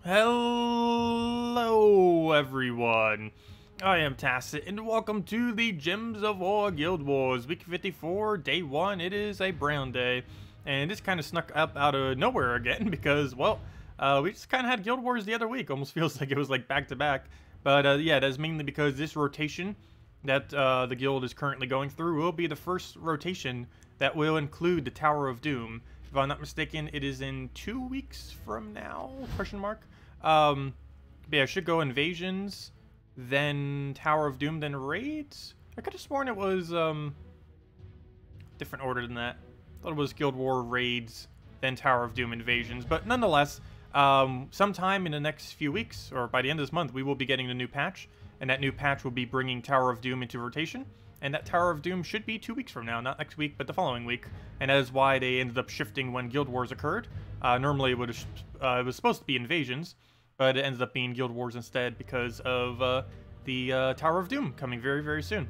Hello everyone, I am Tacet and welcome to the Gems of War Guild Wars Week 54, Day 1. It is a brown day, and this kind of snuck up out of nowhere again because, well, we just kind of had Guild Wars the other week. Almost feels like it was like back to back. But yeah, that's mainly because this rotation that the guild is currently going through will be the first rotation that will include the Tower of Doom. If I'm not mistaken, it is in 2 weeks from now, question mark. But yeah, I should go invasions, then Tower of Doom, then raids. I could have sworn it was different order than that. I thought it was Guild War raids, then Tower of Doom invasions. But nonetheless, sometime in the next few weeks, or by the end of this month, we will be getting a new patch, and that new patch will be bringing Tower of Doom into rotation. And that Tower of Doom should be 2 weeks from now, not next week, but the following week. And that is why they ended up shifting when Guild Wars occurred. Normally it was supposed to be invasions, but it ended up being Guild Wars instead because of the Tower of Doom coming very, very soon.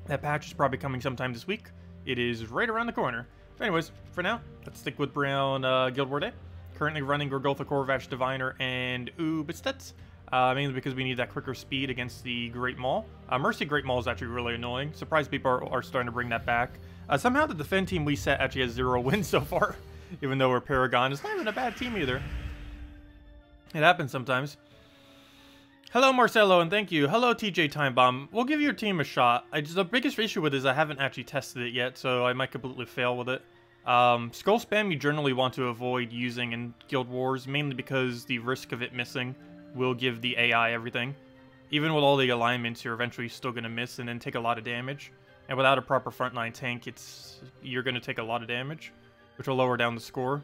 That patch is probably coming sometime this week. It is right around the corner. But anyways, for now, let's stick with Brown Guild War Day. Currently running Gorgotha, Korvash, Diviner, and Ubistet. Mainly because we need that quicker speed against the Great Maul. Mercy Great Maul is actually really annoying. Surprised people are starting to bring that back. Somehow the defend team we set actually has 0 wins so far. Even though we're Paragon. It's not even a bad team either. It happens sometimes. Hello Marcelo, and thank you. Hello TJ Time Bomb. We'll give your team a shot. The biggest issue with it is I haven't actually tested it yet, so I might completely fail with it. Skull Spam you generally want to avoid using in Guild Wars, mainly because the risk of it missing will give the AI everything. Even with all the alignments, you're eventually still going to miss and then take a lot of damage. And without a proper frontline tank, you're going to take a lot of damage, which will lower down the score,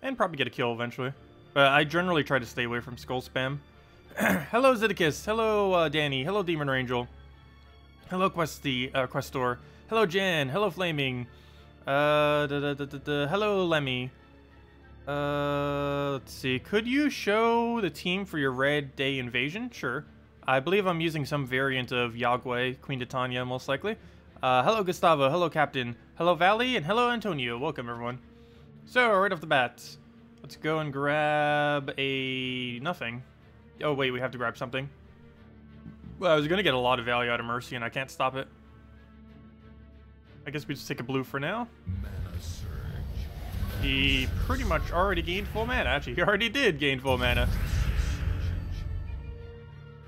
and probably get a kill eventually. But I generally try to stay away from Skull Spam. Hello Zeddicus, hello Danny, hello Demon Angel, hello Questor, hello Jan, hello Flaming, hello Lemmy. Let's see. Could you show the team for your Red Day invasion? Sure. I believe I'm using some variant of Yagüe, Queen Titania, most likely. Hello Gustavo, hello Captain, hello Valley, and hello Antonio. Welcome, everyone. So, right off the bat, let's go and grab a nothing. Oh, wait, we have to grab something. Well, I was going to get a lot of value out of Mercy, and I can't stop it. I guess we just take a blue for now. He pretty much already gained full mana. Actually, he already did gain full mana.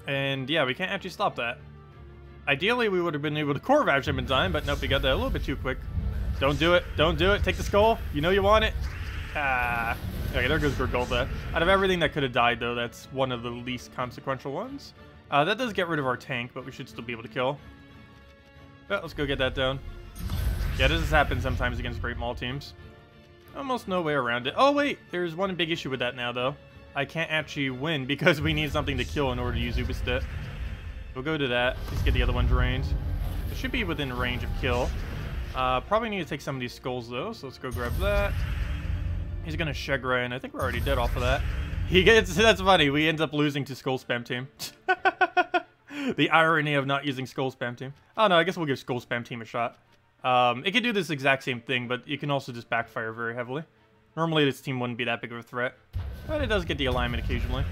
And yeah, we can't actually stop that. Ideally, we would have been able to Korvash him in time, but nope, we got that a little bit too quick. Don't do it. Don't do it. Take the skull. You know you want it. Ah. Okay, there goes Gorgotha. Out of everything that could have died, though, that's one of the least consequential ones. That does get rid of our tank, but we should still be able to kill. Well, let's go get that down. Yeah, this has happened sometimes against Great Maul teams. Almost no way around it. Oh, wait. There's one big issue with that now, though. I can't actually win because we need something to kill in order to use Ubistet. We'll go to that. Let's get the other one drained. It should be within range of kill. Probably need to take some of these skulls, though, so let's go grab that. He's going to Shegra, and I think we're already dead off of that. That's funny. We end up losing to Skull Spam team. The irony of not using Skull Spam team. Oh, no, I guess we'll give Skull Spam team a shot. It can do this exact same thing, but it can also just backfire very heavily. Normally, this team wouldn't be that big of a threat, but it does get the alignment occasionally.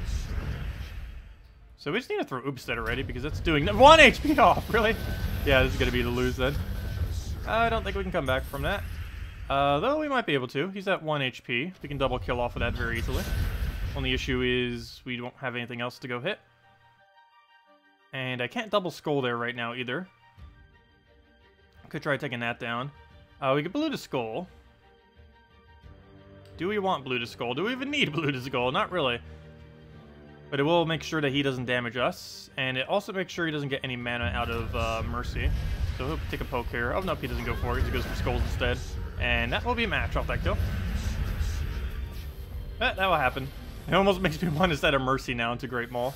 So we just need to throw Ubistet already, because that's doing 1 HP off, really? Yeah, this is going to be the lose then. I don't think we can come back from that. Though we might be able to. He's at 1 HP. We can double kill off of that very easily. Only issue is we don't have anything else to go hit. And I can't double skull there right now either. Could try taking that down. We could blue to skull. Do we want blue to skull? Do we even need blue to skull? Not really. But it will make sure that he doesn't damage us. And it also makes sure he doesn't get any mana out of Mercy. So he'll take a poke here. Oh, nope, he doesn't go for it. He goes for skulls instead. And that will be a match off that kill. That will happen. It almost makes me want to set a Mercy now into Great Maul.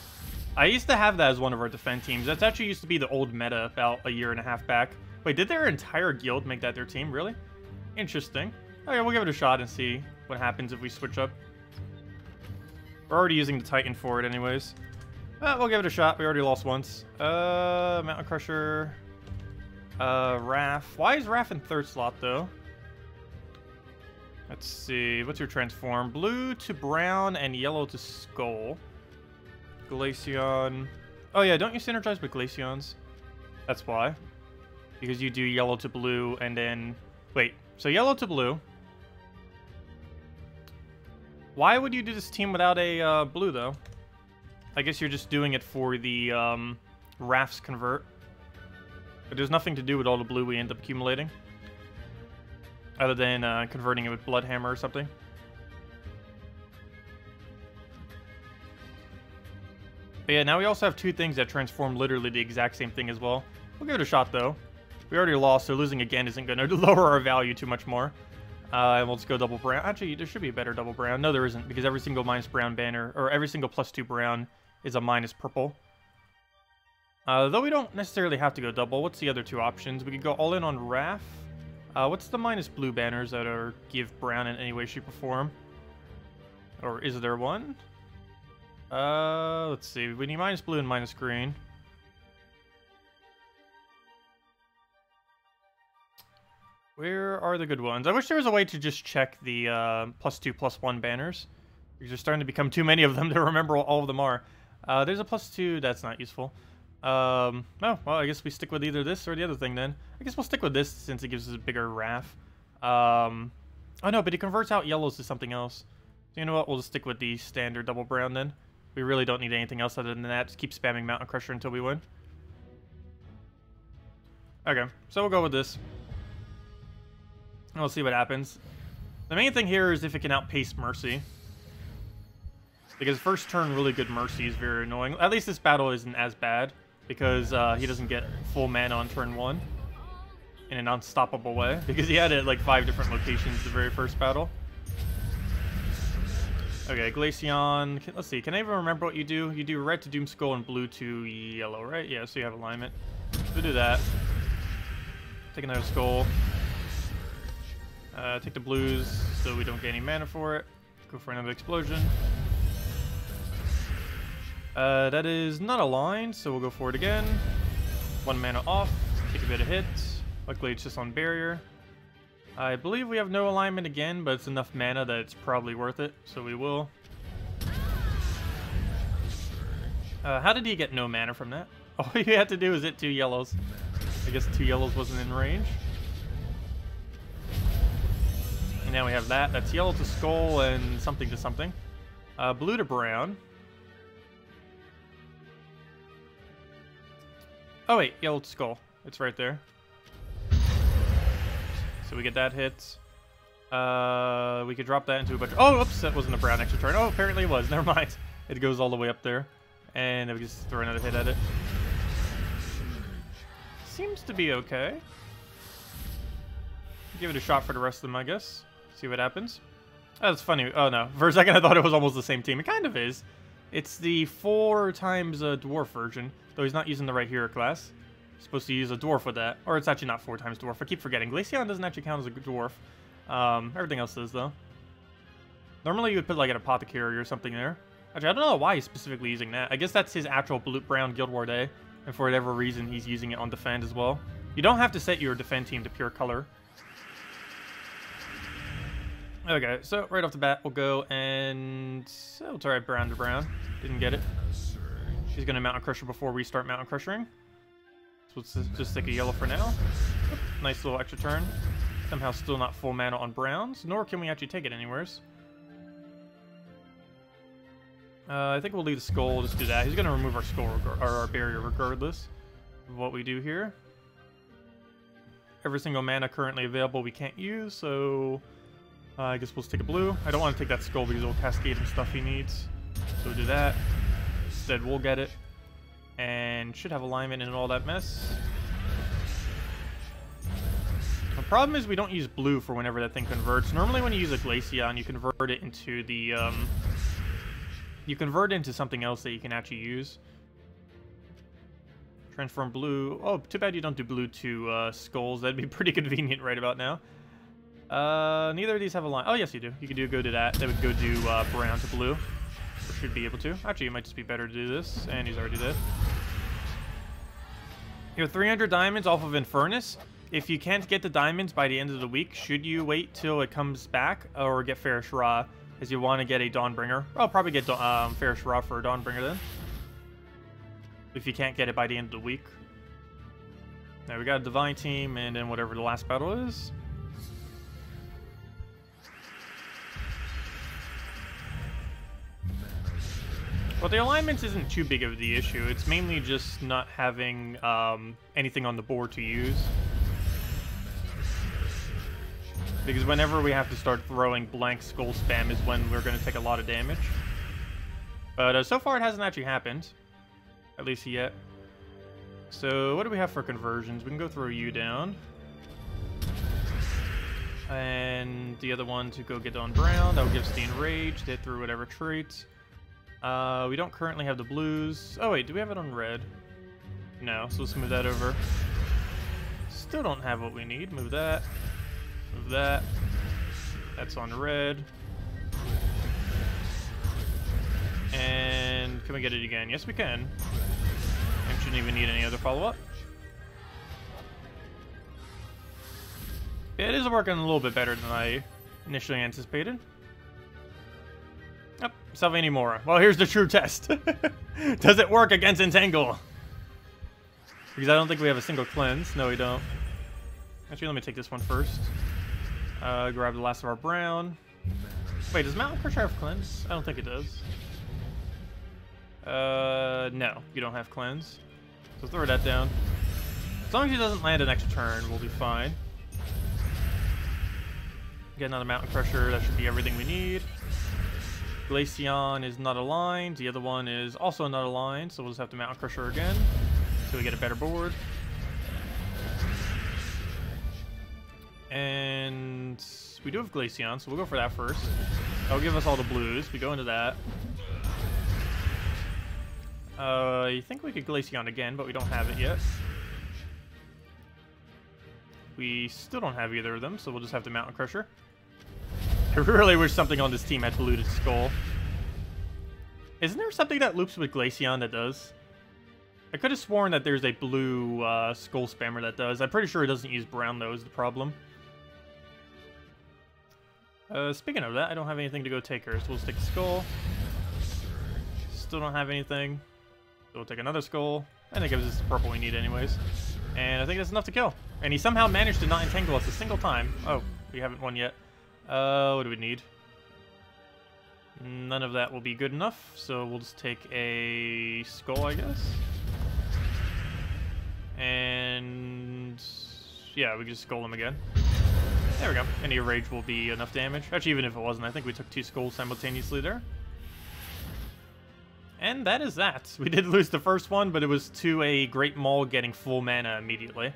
I used to have that as one of our defend teams. That's actually used to be the old meta about a year and a half back. Wait, did their entire guild make that their team? Really? Interesting. Okay, we'll give it a shot and see what happens if we switch up. We're already using the Titan for it anyways. We'll give it a shot. We already lost once. Mountain Crusher. Raph. Why is Raph in third slot, though? Let's see. What's your transform? Blue to brown and yellow to skull. Glaceon. Oh yeah, don't you synergize with Glaceons? That's why. Because you do yellow to blue and then... Wait, so yellow to blue. Why would you do this team without a blue, though? I guess you're just doing it for the Rafts convert. But there's nothing to do with all the blue we end up accumulating. Other than converting it with Bloodhammer or something. But yeah, now we also have two things that transform literally the exact same thing as well. We'll give it a shot, though. We already lost, so losing again isn't going to lower our value too much more. And we'll just go double brown. Actually, there should be a better double brown. No, there isn't, because every single minus brown banner, or every single +2 brown is a minus purple. Though we don't necessarily have to go double. What's the other two options? We could go all in on Raf. What's the minus blue banners that are give brown in any way, shape, or form? Or is there one? Let's see. We need minus blue and minus green. Where are the good ones? I wish there was a way to just check the +2, +1 banners. Because there's starting to become too many of them to remember what all of them are. There's a +2. That's not useful. Oh, well, I guess we stick with either this or the other thing then. I guess we'll stick with this since it gives us a bigger Raf. Oh no, but it converts out yellows to something else. So you know what? We'll just stick with the standard double brown then. We really don't need anything else other than that. Just keep spamming Mountain Crusher until we win. Okay, so we'll go with this. And we'll see what happens. The main thing here is if it can outpace Mercy. Because first turn really good Mercy is very annoying. At least this battle isn't as bad. Because he doesn't get full mana on turn 1. In an unstoppable way. Because he had it at like 5 different locations the very first battle. Okay, Glaceon. Let's see, can I even remember what you do? You do red to Doomskull and blue to yellow, right? Yeah, so you have alignment. We'll do that. Take another skull. Take the blues so we don't get any mana for it. Go for another explosion. That is not aligned, so we'll go for it again. 1 mana off. Take a bit of hit. Luckily, it's just on barrier. I believe we have no alignment again, but it's enough mana that it's probably worth it, so we will. How did he get no mana from that? All you had to do is hit 2 yellows. I guess 2 yellows wasn't in range. And now we have that. That's yellow to skull and something to something. Blue to brown. Oh wait, yellow to skull. It's right there. So we get that hit. We could drop that into a bunch. Oh, oops, that wasn't a brown extra turn. Oh, apparently it was. Never mind. It goes all the way up there. And then we just throw another hit at it. Seems to be okay. Give it a shot for the rest of them, I guess. See what happens. Oh, that's funny. Oh, no. For a second, I thought it was almost the same team. It kind of is. It's the 4 times dwarf version, though he's not using the right hero class. He's supposed to use a dwarf with that. Or it's actually not 4 times dwarf. I keep forgetting. Glaceon doesn't actually count as a dwarf. Everything else does, though. Normally, you would put, like, an apothecary or something there. Actually, I don't know why he's specifically using that. I guess that's his actual blue-brown Guild War Day. And for whatever reason, he's using it on defend as well. You don't have to set your defend team to pure color. Okay, so right off the bat, we'll go and... Oh, it's alright, brown to brown. Didn't get it. She's going to Mountain Crusher before we start Mountain Crushing. So let's just stick a yellow for now. Oop, nice little extra turn. Somehow still not full mana on browns, nor can we actually take it anywheres. I think we'll leave the skull, we'll just do that. He's going to remove our skull, or our barrier regardless of what we do here. Every single mana currently available we can't use, so... I guess we'll just take a blue. I don't want to take that skull because it'll cascade him stuff he needs. So we'll do that. Instead, we'll get it. And should have alignment and all that mess. The problem is we don't use blue for whenever that thing converts. Normally when you use a Glaceon, you convert it into the... you convert it into something else that you can actually use. Transform blue. Oh, too bad you don't do blue to skulls. That'd be pretty convenient right about now. Neither of these have a line. Oh, yes, you do. You could go do that. That would go do brown to blue. Or should be able to. Actually, it might just be better to do this. And he's already dead. You have 300 diamonds off of Infernus. if you can't get the diamonds by the end of the week, should you wait till it comes back or get Fairish Ra? As you want to get a Dawnbringer. I'll probably get Fairish Ra for a Dawnbringer then. If you can't get it by the end of the week. Now we got a Divine Team and then whatever the last battle is. Well, the alignment isn't too big of the issue. It's mainly just not having anything on the board to use. Because whenever we have to start throwing blank skull spam is when we're going to take a lot of damage. But so far it hasn't actually happened. At least yet. So what do we have for conversions? We can go throw you down. And the other one to go get on brown. That will give Steen Rage to hit through whatever traits. We don't currently have the blues. Oh wait, do we have it on red? No, so let's move that over. Still don't have what we need. Move that. Move that. That's on red. And can we get it again? Yes, we can. And shouldn't even need any other follow-up. It is working a little bit better than I initially anticipated. Oh, Salvini Mora. Well, here's the true test. Does it work against Entangle? Because I don't think we have a single cleanse. No, we don't. Actually, let me take this one first. Grab the last of our brown. Wait, does Mountain Crusher have cleanse? I don't think it does. No, you don't have cleanse. So throw that down. As long as he doesn't land an extra turn, we'll be fine. Get another Mountain Crusher. That should be everything we need. Glaceon is not aligned. The other one is also not aligned, so we'll just have to Mountain Crusher again so we get a better board. And we do have Glaceon, so we'll go for that first. That'll give us all the blues. We go into that. You think we could Glaceon again, but we don't have it yet. We still don't have either of them, so we'll just have to Mountain Crusher. I really wish something on this team had polluted skull. Isn't there something that loops with Glaceon that does? I could have sworn that there's a blue skull spammer that does. I'm pretty sure it doesn't use brown though is the problem. Speaking of that, I don't have anything to go take her, so we'll stick skull. Still don't have anything. So we'll take another skull. I think it was just the purple we need anyways. And I think that's enough to kill. And he somehow managed to not entangle us a single time. Oh, we haven't won yet. What do we need? None of that will be good enough, so we'll just take a skull, I guess. And yeah, we can just skull him again. There we go. Any rage will be enough damage. Actually, even if it wasn't, I think we took 2 skulls simultaneously there. And that is that. We did lose the first one, but it was to a Great Maul getting full mana immediately.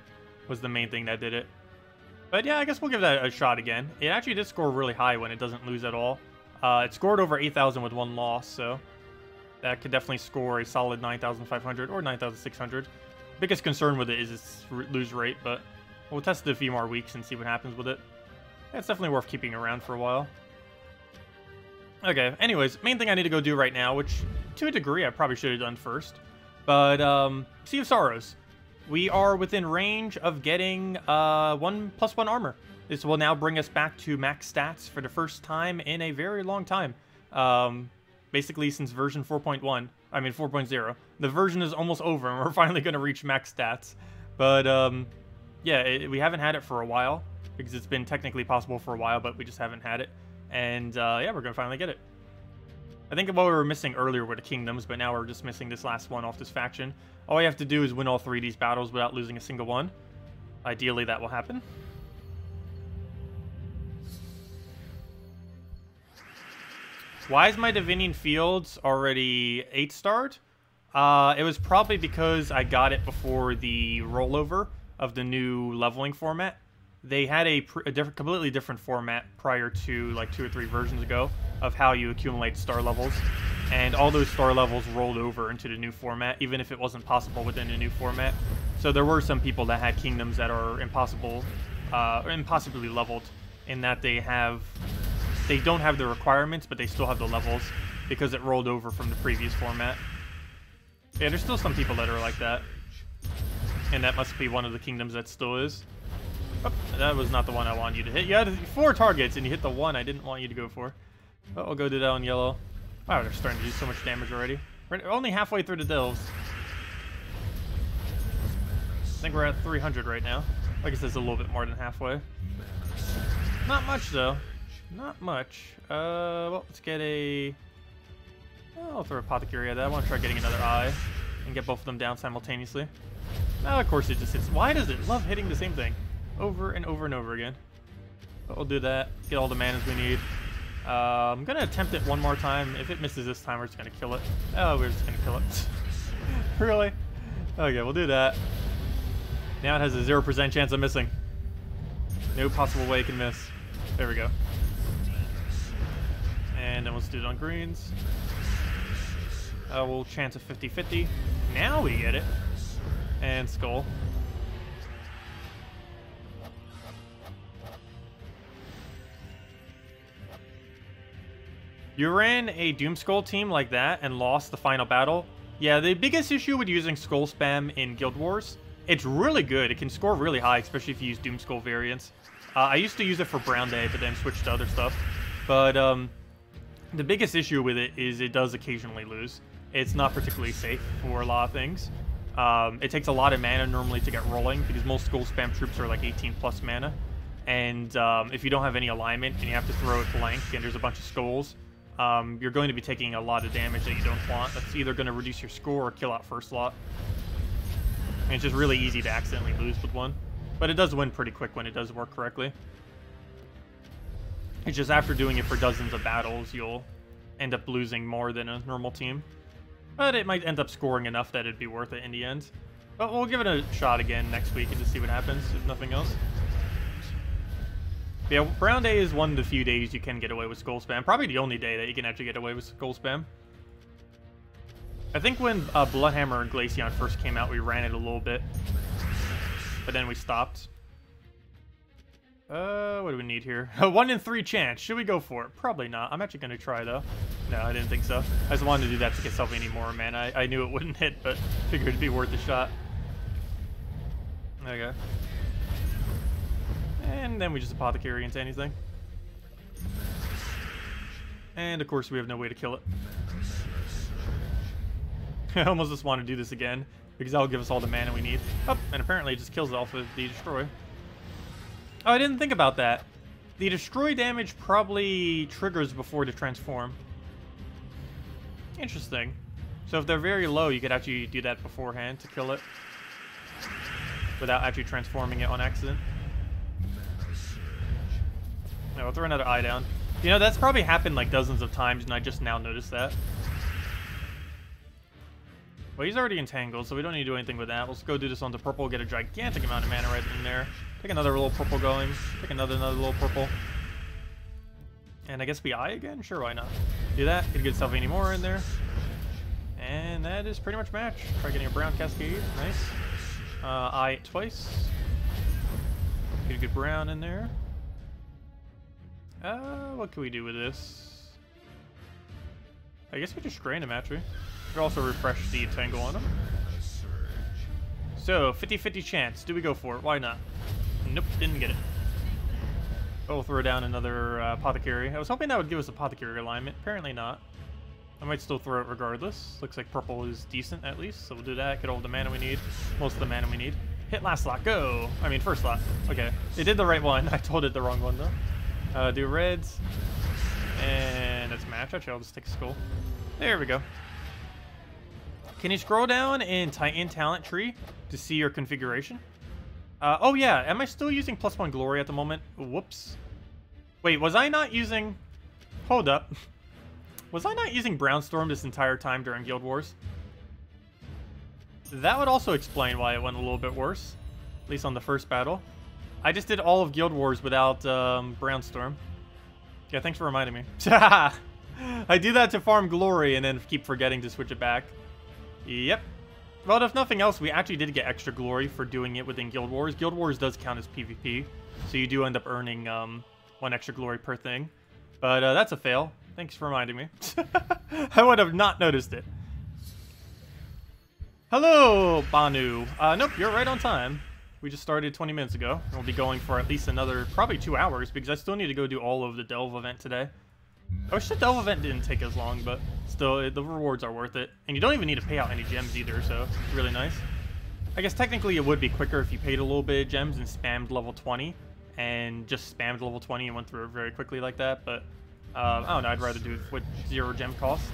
Was the main thing that did it. But yeah, I guess we'll give that a shot again. It actually did score really high when it doesn't lose at all. It scored over 8,000 with 1 loss, so that could definitely score a solid 9,500 or 9,600. Biggest concern with it is its lose rate, but we'll test it a few more weeks and see what happens with it. Yeah, it's definitely worth keeping around for a while. Okay, anyways, main thing I need to go do right now, which to a degree I probably should have done first, but Sea of Sorrows. We are within range of getting 1+1 armor. This will now bring us back to max stats for the first time in a very long time. Basically since version 4.1, I mean 4.0. The version is almost over and we're finally going to reach max stats. But yeah, we haven't had it for a while because it's been technically possible for a while, but we just haven't had it. And yeah, we're going to finally get it. I think what we were missing earlier were the kingdoms, but now we're just missing this last one off this faction. All we have to do is win all 3 of these battles without losing a single one. Ideally, that will happen. Why is my Divinian Fields already 8-starred? It was probably because I got it before the rollover of the new leveling format. They had a completely different format prior to like 2 or 3 versions ago of how you accumulate star levels. And all those star levels rolled over into the new format, even if it wasn't possible within the new format. So there were some people that had kingdoms that are impossibly leveled in that they don't have the requirements, but they still have the levels because it rolled over from the previous format. Yeah, there's still some people that are like that. And that must be one of the kingdoms that still is. Oh, that was not the one I wanted you to hit. You had 4 targets and you hit the one I didn't want you to go for. But I'll go do that on yellow. Wow, they're starting to do so much damage already. We're only halfway through the delves. I think we're at 300 right now. I guess it's a little bit more than halfway. Not much though. Not much. Well, let's get a... I'll throw Apothecary at that. I want to try getting another eye and get both of them down simultaneously. Now, of course, it just hits. Why does it love hitting the same thing over and over and over again? But we'll do that. Get all the manas we need. I'm going to attempt it one more time. If it misses this time, we're just going to kill it. Oh, we're just going to kill it. Really? Okay, we'll do that. Now it has a 0% chance of missing. No possible way it can miss. There we go. And then let's do it on greens. We'll chance a 50-50. Now we get it. And skull. You ran a Doom Skull team like that and lost the final battle. Yeah, the biggest issue with using Skull Spam in Guild Wars, it's really good. It can score really high, especially if you use Doom Skull variants. I used to use it for Brown Day, but then switched to other stuff. But the biggest issue with it is it does occasionally lose. It's not particularly safe for a lot of things. It takes a lot of mana normally to get rolling because most Skull Spam troops are like 18 plus mana. And if you don't have any alignment and you have to throw it blank and there's a bunch of skulls, you're going to be taking a lot of damage that you don't want. That's either going to reduce your score or kill out first slot. And it's just really easy to accidentally lose with one. But it does win pretty quick when it does work correctly. It's just after doing it for dozens of battles, you'll end up losing more than a normal team. But it might end up scoring enough that it'd be worth it in the end. But we'll give it a shot again next week and just see what happens, if nothing else. But yeah, Brown Day is one of the few days you can get away with Skull Spam. Probably the only day that you can actually get away with Skull Spam. I think when Bloodhammer and Glaceon first came out, we ran it a little bit. But then we stopped. What do we need here? A 1 in 3 chance. Should we go for it? Probably not. I'm actually going to try, though. No, I didn't think so. I just wanted to do that to get Selvaini more mana. I knew it wouldn't hit, but figured it'd be worth a shot. Okay. And then we just Apothecary into anything. And, of course, we have no way to kill it. I almost just want to do this again, because that'll give us all the mana we need. Oh, and apparently it just kills it off of the Destroy. Oh, I didn't think about that. The Destroy damage probably triggers before the Transform. Interesting. So if they're very low, you could actually do that beforehand to kill it. Without actually transforming it on accident. No, we'll throw another eye down. You know, that's probably happened like dozens of times, and I just now noticed that. Well, he's already entangled, so we don't need to do anything with that. Let's go do this onto purple, get a gigantic amount of mana right in there. Take another little purple going. Take another little purple. And I guess we eye again? Sure, why not? Do that. Get a good Selvaini more in there. And that is pretty much match. Try getting a brown Cascade. Nice. Eye it twice. Get a good brown in there. What can we do with this? I guess we just drain him, actually. Could also refresh the Tangle on him. So, 50-50 chance. Do we go for it? Why not? Nope, didn't get it. We'll throw down another Apothecary. I was hoping that would give us Apothecary alignment. Apparently not. I might still throw it regardless. Looks like purple is decent at least, so we'll do that. Get all the mana we need. Most of the mana we need. Hit last slot. Go! I mean, first slot. Okay. It did the right one. I told it the wrong one, though. Do reds. And that's match. Actually, I'll just take a skull. There we go. Can you scroll down in Titan Talent Tree to see your configuration? Oh yeah, am I still using +1 Glory at the moment? Whoops. Wait, was I not using... Hold up. Was I not using Brownstorm this entire time during Guild Wars? That would also explain why it went a little bit worse. At least on the first battle. I just did all of Guild Wars without Brownstorm. Yeah, thanks for reminding me. I do that to farm Glory and then keep forgetting to switch it back. Yep. Well, if nothing else, we actually did get extra glory for doing it within Guild Wars. Guild Wars does count as PvP, so you do end up earning 1 extra glory per thing. But that's a fail. Thanks for reminding me. I would have not noticed it. Hello, Banu. Nope, you're right on time. We just started 20 minutes ago. And we'll be going for at least another, probably 2 hours, because I still need to go do all of the Delve event today. I wish the Delve event didn't take as long, but still, the rewards are worth it. And you don't even need to pay out any gems either, so it's really nice. I guess technically it would be quicker if you paid a little bit of gems and spammed level 20. And just spammed level 20 and went through it very quickly like that, but I don't know, I'd rather do it with 0 gem cost.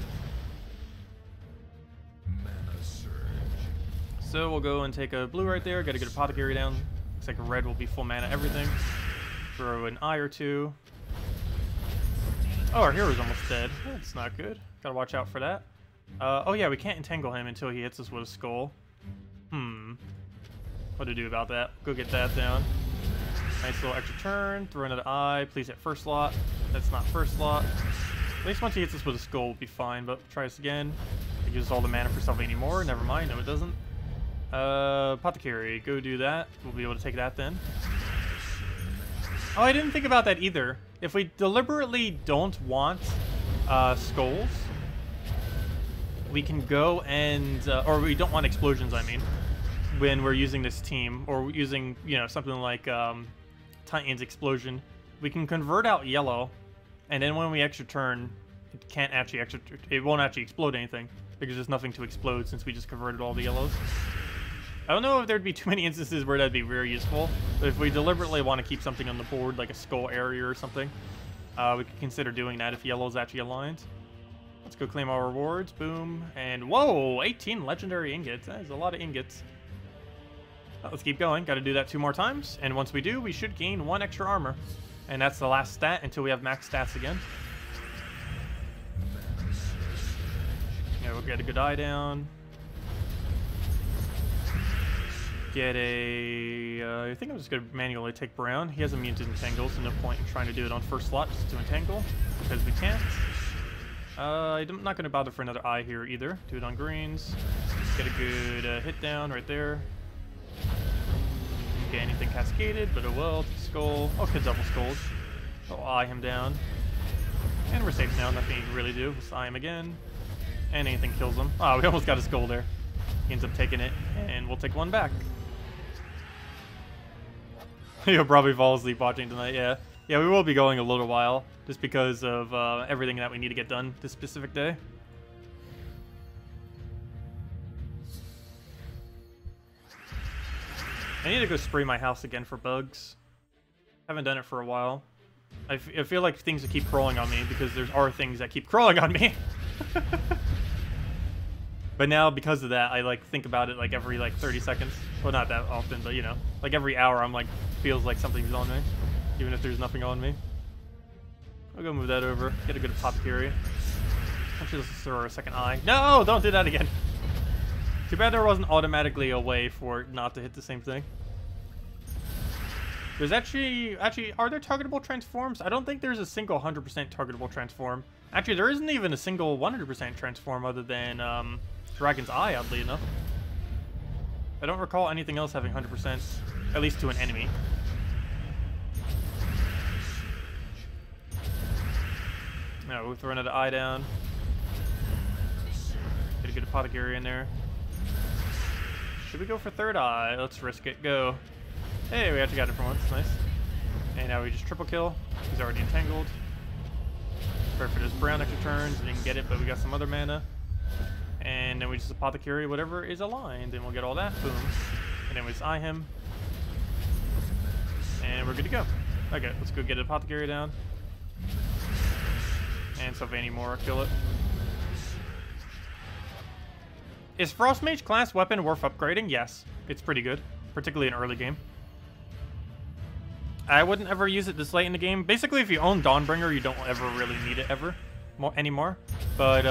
So we'll go and take a blue right there, gotta get a apothecary down. Looks like a red will be full mana everything. Throw an eye or two. Oh, our hero's almost dead. That's not good. Gotta watch out for that. Oh yeah, we can't entangle him until he hits us with a skull. What to do about that? Go get that down. Nice little extra turn. Throw another eye. Please hit first slot. That's not first slot. At least once he hits us with a skull, we'll be fine. But try this again. It gives us all the mana for something anymore. Never mind. No, it doesn't. Apothecary. Go do that. We'll be able to take that then. Oh, I didn't think about that either. If we deliberately don't want skulls, we can go and... or we don't want explosions, I mean, when we're using this team, or using, you know, something like Titan's Explosion, we can convert out yellow, and then when we extra turn, it won't actually explode anything, because there's nothing to explode since we just converted all the yellows. I don't know if there'd be too many instances where that'd be very useful, but if we deliberately want to keep something on the board, like a skull area or something, we could consider doing that if yellow's actually aligned. Let's go claim our rewards. Boom. And whoa, 18 legendary ingots. That is a lot of ingots. Let's keep going. Got to do that 2 more times. And once we do, we should gain 1 extra armor. And that's the last stat until we have max stats again. Yeah, we'll get a good eye down. Get a... I think I'm just going to manually take Brown. He has immune to entangle, so no point in trying to do it on first slot just to entangle, because we can't. I'm not going to bother for another eye here either. Do it on greens. Get a good hit down right there. Didn't get anything cascaded, but oh well. Skull. Oh, could double skulls. I'll eye him down. And we're safe now. Nothing you can really do. Let's eye him again. And anything kills him. Oh, we almost got a skull there. He ends up taking it, and we'll take 1 back. You'll probably fall asleep watching tonight, yeah. Yeah, we will be going a little while, just because of everything that we need to get done this specific day. I need to go spray my house again for bugs. Haven't done it for a while. I feel like things that keep crawling on me, because there are things that keep crawling on me. But now, because of that, I like think about it like every like 30 seconds. Well, not that often, but you know, like every hour I'm like, feels like something's on me, even if there's nothing on me. I'll go move that over, get a good apothecary. Actually, let's throw a second eye. No, don't do that again. Too bad there wasn't automatically a way for it not to hit the same thing. There's actually, are there targetable transforms? I don't think there's a single 100% targetable transform. Actually, there isn't even a single 100% transform other than Dragon's Eye, oddly enough. I don't recall anything else having 100%, at least to an enemy. No, we'll throw another eye down. Get a good apothecary in there. Should we go for third eye? Let's risk it. Go. Hey, we actually got it for once. Nice. And now we just triple kill. He's already entangled. Prepare for this brown extra turns. We didn't get it, but we got some other mana. And then we just apothecary whatever is aligned, and we'll get all that. Boom. And then we just eye him. And we're good to go. Okay, let's go get an apothecary down. And so if any more, kill it. Is Frostmage class weapon worth upgrading? Yes. It's pretty good, particularly in early game. I wouldn't ever use it this late in the game. Basically, if you own Dawnbringer, you don't ever really need it anymore. But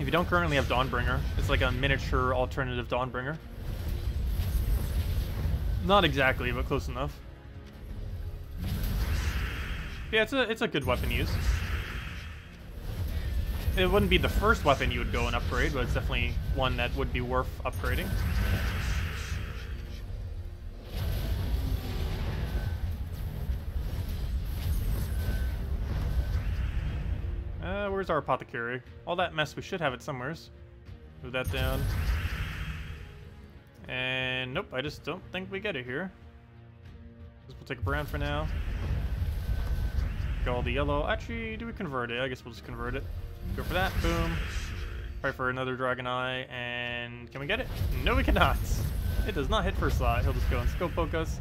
if you don't currently have Dawnbringer, it's like a miniature alternative Dawnbringer. Not exactly, but close enough. Yeah, it's a good weapon use. It wouldn't be the first weapon you would go and upgrade, but it's definitely one that would be worth upgrading. Where's our apothecary? All that mess, we should have it somewhere. Move that down. And nope, I just don't think we get it here. We'll take a brown for now. Go all the yellow. Actually, do we convert it? I guess we'll just convert it. Go for that. Boom. Try for another Dragon Eye. And can we get it? No, we cannot. It does not hit first slot. He'll just go and skill poke us.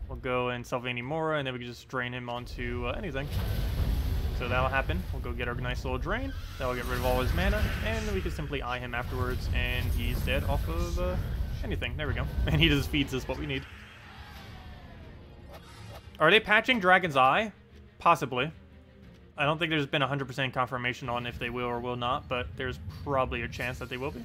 We'll go and Sylvania Mora, and then we can just drain him onto anything. So that'll happen. We'll go get our nice little drain. That'll get rid of all his mana, and then we can simply eye him afterwards, and he's dead off of anything. There we go. And he just feeds us what we need. Are they patching Dragon's Eye? Possibly. I don't think there's been 100% confirmation on if they will or will not, but there's probably a chance that they will be.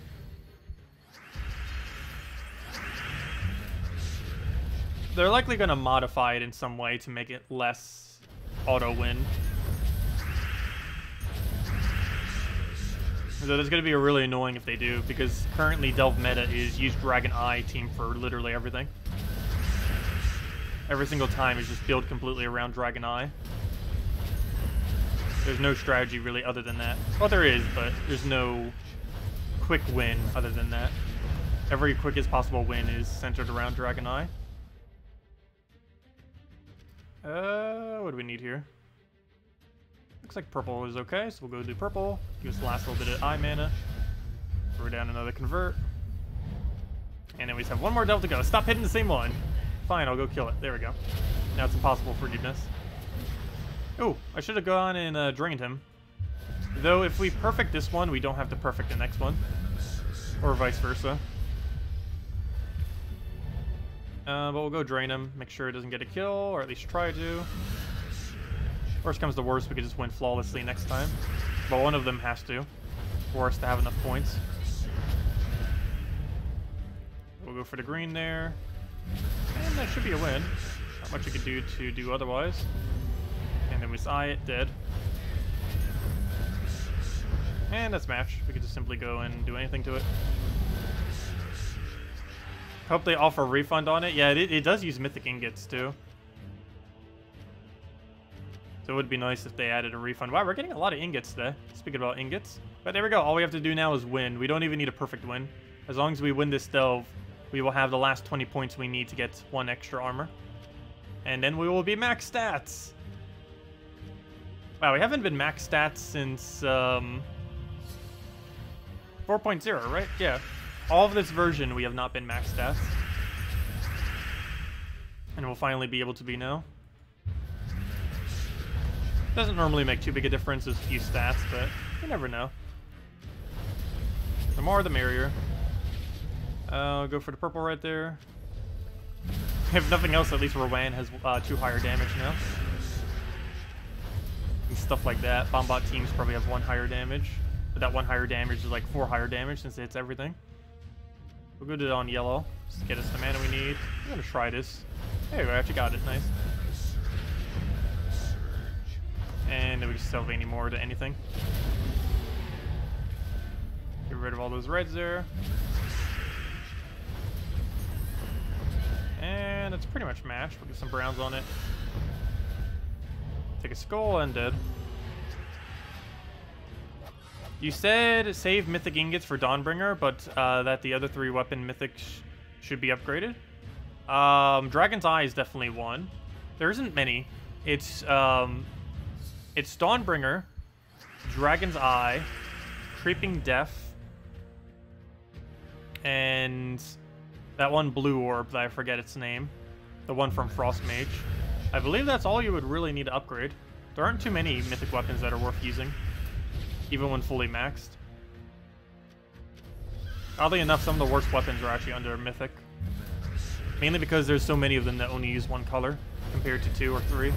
They're likely going to modify it in some way to make it less auto-win. So that's going to be really annoying if they do, because currently Delve meta is use Dragon Eye team for literally everything. Every single time is just build completely around Dragon Eye. There's no strategy really other than that. Well, there is, but there's no quick win other than that. Every quickest possible win is centered around Dragon Eye. What do we need here? Looks like purple is okay, so we'll go do purple. Give us the last little bit of eye mana. Throw down another convert. And then we just have one more delve to go. Stop hitting the same one. Fine, I'll go kill it. There we go. Now it's impossible forgiveness. Oh, I should have gone and drained him. Though if we perfect this one, we don't have to perfect the next one. Or vice versa. But we'll go drain him, make sure it doesn't get a kill, or at least try to. Worst comes to worst, we could just win flawlessly next time. But one of them has to, for us to have enough points. We'll go for the green there. And that should be a win. Not much you could do to do otherwise. And then we eye it, dead. And that's match. We could just simply go and do anything to it. Hope they offer a refund on it. Yeah, it does use mythic ingots too. So it would be nice if they added a refund. Wow, we're getting a lot of ingots today. Speaking about ingots. But there we go. All we have to do now is win. We don't even need a perfect win. As long as we win this delve, we will have the last 20 points we need to get 1 extra armor. And then we will be max stats. Wow, we haven't been max stats since 4.0, right? Yeah. All of this version, we have not been max stats. And we'll finally be able to be now. Doesn't normally make too big a difference as a few stats, but you never know. The more the merrier. I'll go for the purple right there. If nothing else, at least Rowan has 2 higher damage now. And stuff like that. Bombot teams probably have 1 higher damage. But that 1 higher damage is like 4 higher damage since it hits everything. We'll go to it on yellow. Just to get us the mana we need. I'm gonna try this. There we go, I actually got it. Nice. And then we just sell any more to anything. Get rid of all those reds there. And it's pretty much matched. We'll get some browns on it. Take a skull and dead. You said save mythic ingots for Dawnbringer, but that the other 3 weapon mythics should be upgraded. Dragon's Eye is definitely one. There isn't many. It's Dawnbringer, Dragon's Eye, Creeping Death, and that one blue orb that I forget its name. The one from Frost Mage. I believe that's all you would really need to upgrade. There aren't too many mythic weapons that are worth using, even when fully maxed. Oddly enough, some of the worst weapons are actually under mythic. Mainly because there's so many of them that only use 1 color, compared to 2 or 3.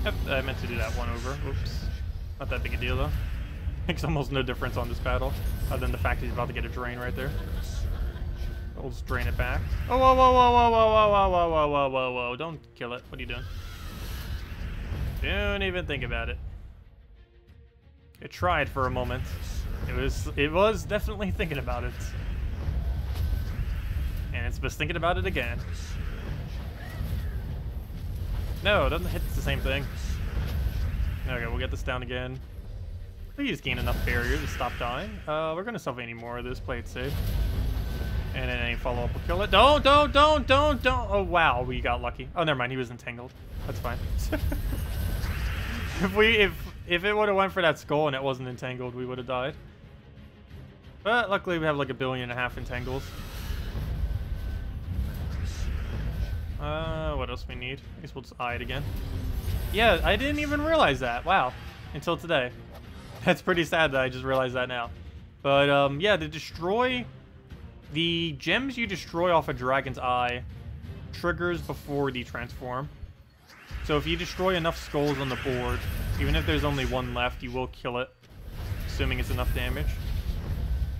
Yep, I meant to do that one over. Oops. Not that big a deal, though. Makes almost no difference on this battle, other than the fact he's about to get a drain right there. We'll just drain it back. Oh, whoa, whoa, whoa, whoa, whoa, whoa, whoa, whoa, whoa, whoa, whoa, whoa. Don't kill it. What are you doing? Don't even think about it. It tried for a moment. It was definitely thinking about it. And it's just thinking about it again. No, it doesn't hit the same thing. Okay, we'll get this down again. Please gain enough barrier to stop dying. We're gonna solve any more of this. Play it safe. And then any follow-up will kill it. Don't. Oh, wow, we got lucky. Oh, never mind, he was entangled. That's fine. If it would have went for that skull and it wasn't entangled, we would have died. But luckily we have like 1.5 billion entangles. What else we need? I guess we'll just eye it again. Yeah, I didn't even realize that. Wow. Until today. That's pretty sad that I just realized that now. But, yeah, to destroy... The gems you destroy off a dragon's eye triggers before the transform. So if you destroy enough skulls on the board, even if there's only one left, you will kill it, assuming it's enough damage.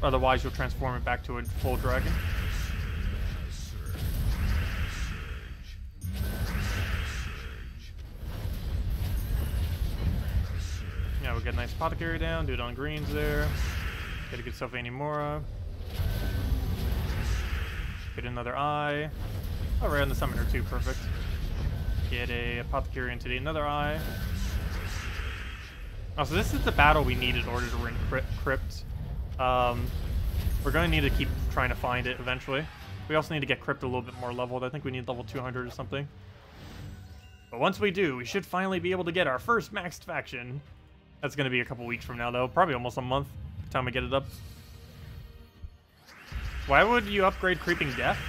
Otherwise, you'll transform it back to a full dragon. Yeah, we'll get a nice apothecary down, do it on greens there. Get a good Sylvanimora. Get another eye. Oh, right on the summoner too, perfect. Get a apothecary into the another eye. Oh, so this is the battle we need in order to win Crypt. We're going to need to keep trying to find it eventually. We also need to get Crypt a little bit more leveled. I think we need level 200 or something. But once we do, we should finally be able to get our first maxed faction. That's going to be a couple weeks from now, though. Probably almost a month by the time we get it up. Why would you upgrade Creeping Death?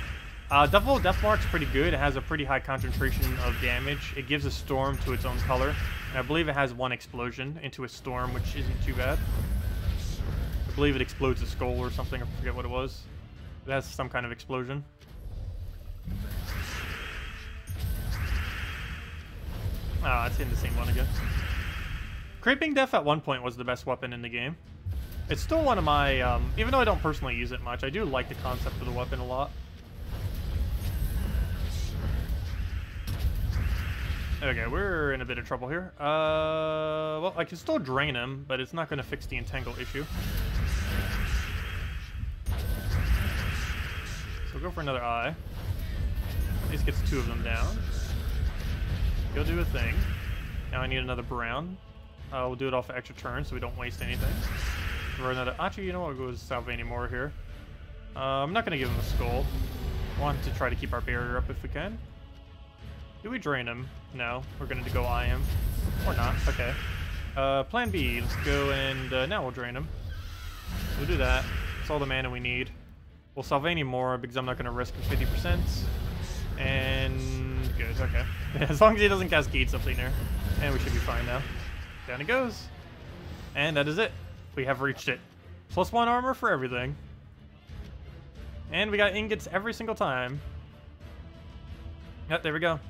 Double Deathmark's pretty good. It has a pretty high concentration of damage. It gives a storm to its own color. And I believe it has 1 explosion into a storm, which isn't too bad. I believe it explodes a skull or something. I forget what it was. It has some kind of explosion. Ah, it's hitting the same one again. Creeping Death at one point was the best weapon in the game. It's still one of my, even though I don't personally use it much, I do like the concept of the weapon a lot. Okay, we're in a bit of trouble here. Well, I can still drain him, but it's not going to fix the entangle issue. So we'll go for another eye. At least gets 2 of them down. Go do a thing. Now I need another brown. We'll do it off an extra turn so we don't waste anything. For another... Actually, you know what? We'll go with Sylvanimora here. I'm not going to give him a skull. I want to try to keep our barrier up if we can. Do we drain him? No. We're going to go eye him. Or not. Okay. Plan B. Let's go and... now we'll drain him. We'll do that. That's all the mana we need. We'll Sylvanimora because I'm not going to risk 50%. And... good. Okay. As long as he doesn't cascade something there. And we should be fine now. Down it goes. And that is it. We have reached it. +1 armor for everything. And we got ingots every single time. Yep, there we go.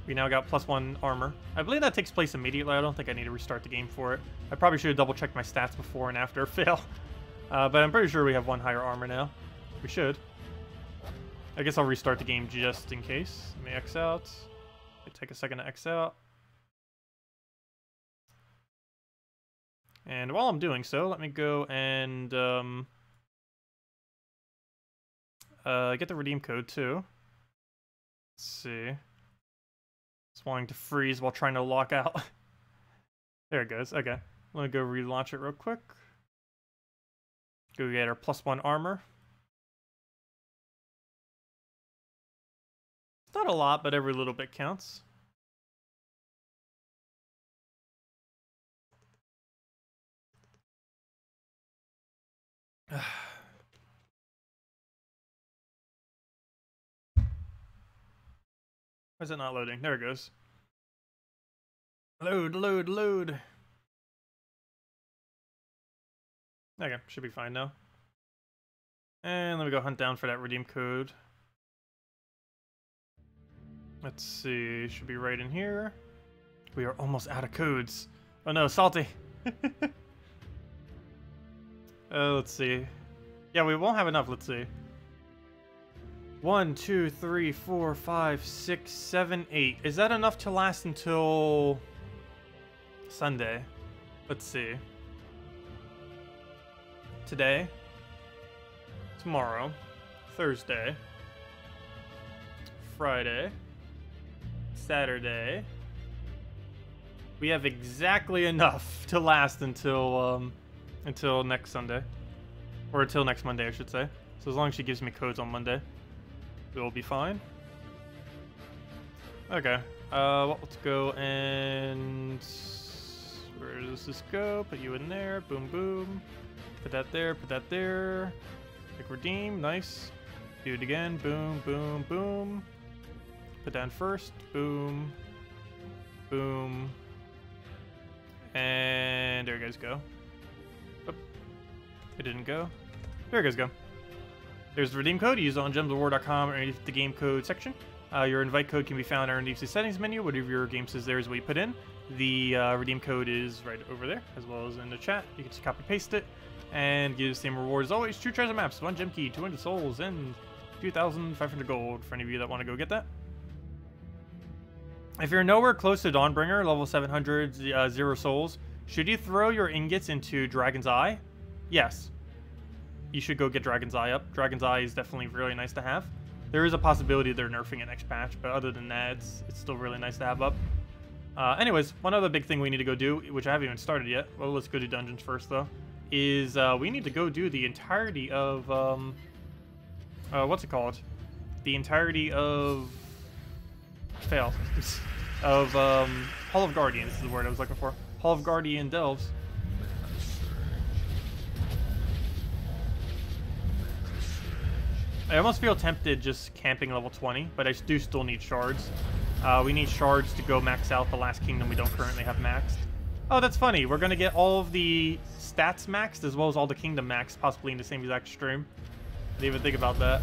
We now got +1 armor. I believe that takes place immediately. I don't think I need to restart the game for it. I probably should have double-checked my stats before and after fail. But I'm pretty sure we have 1 higher armor now. We should. I guess I'll restart the game just in case. Let me X out. Take a second to X out. And while I'm doing so, let me go and get the redeem code too. Let's see. It's wanting to freeze while trying to lock out. There it goes. Okay. Let me go relaunch it real quick. Go get our +1 armor. It's not a lot, but every little bit counts. Why is it not loading? There it goes. Load, load, load. Okay, should be fine now. And let me go hunt down for that redeem code. Let's see, should be right in here. We are almost out of codes. Oh no, salty. Let's see. Yeah, we won't have enough. Let's see. 1, 2, 3, 4, 5, 6, 7, 8. Is that enough to last until Sunday? Let's see. Today, tomorrow, Thursday, Friday, Saturday. We have exactly enough to last until next Sunday. Or until next Monday, I should say. So as long as she gives me codes on Monday, we'll be fine. Okay. Well, let's go and... Where does this go? Put you in there. Boom, boom. Put that there. Put that there. Click redeem. Nice. Do it again. Boom, boom, boom. Put that in first. Boom. Boom. And there you guys go. Oh, it didn't go. There you guys go. There's the redeem code. Use it on gemsofwar.com or underneath the game code section. Your invite code can be found underneath the settings menu. Whatever your game says there is what you put in. The redeem code is right over there, as well as in the chat. You can just copy paste it and get the same reward as always. 2 treasure maps, 1 gem key, 200 souls, and 2,500 gold for any of you that want to go get that. If you're nowhere close to Dawnbringer, level 700, 0 souls, should you throw your ingots into Dragon's Eye? Yes. You should go get Dragon's Eye up. Dragon's Eye is definitely really nice to have. There is a possibility they're nerfing it next patch, but other than that, it's still really nice to have up. Anyways, one other big thing we need to go do, which I haven't even started yet, well, let's go do dungeons first, though, is we need to go do the entirety of, what's it called? The entirety of... Fail. of, Hall of Guardians is the word I was looking for. Hall of Guardian Delves. I almost feel tempted just camping level 20, but I do still need shards. We need shards to go max out the last kingdom we don't currently have maxed. Oh, that's funny. We're going to get all of the stats maxed as well as all the kingdom maxed, possibly in the same exact stream. Didn't even think about that.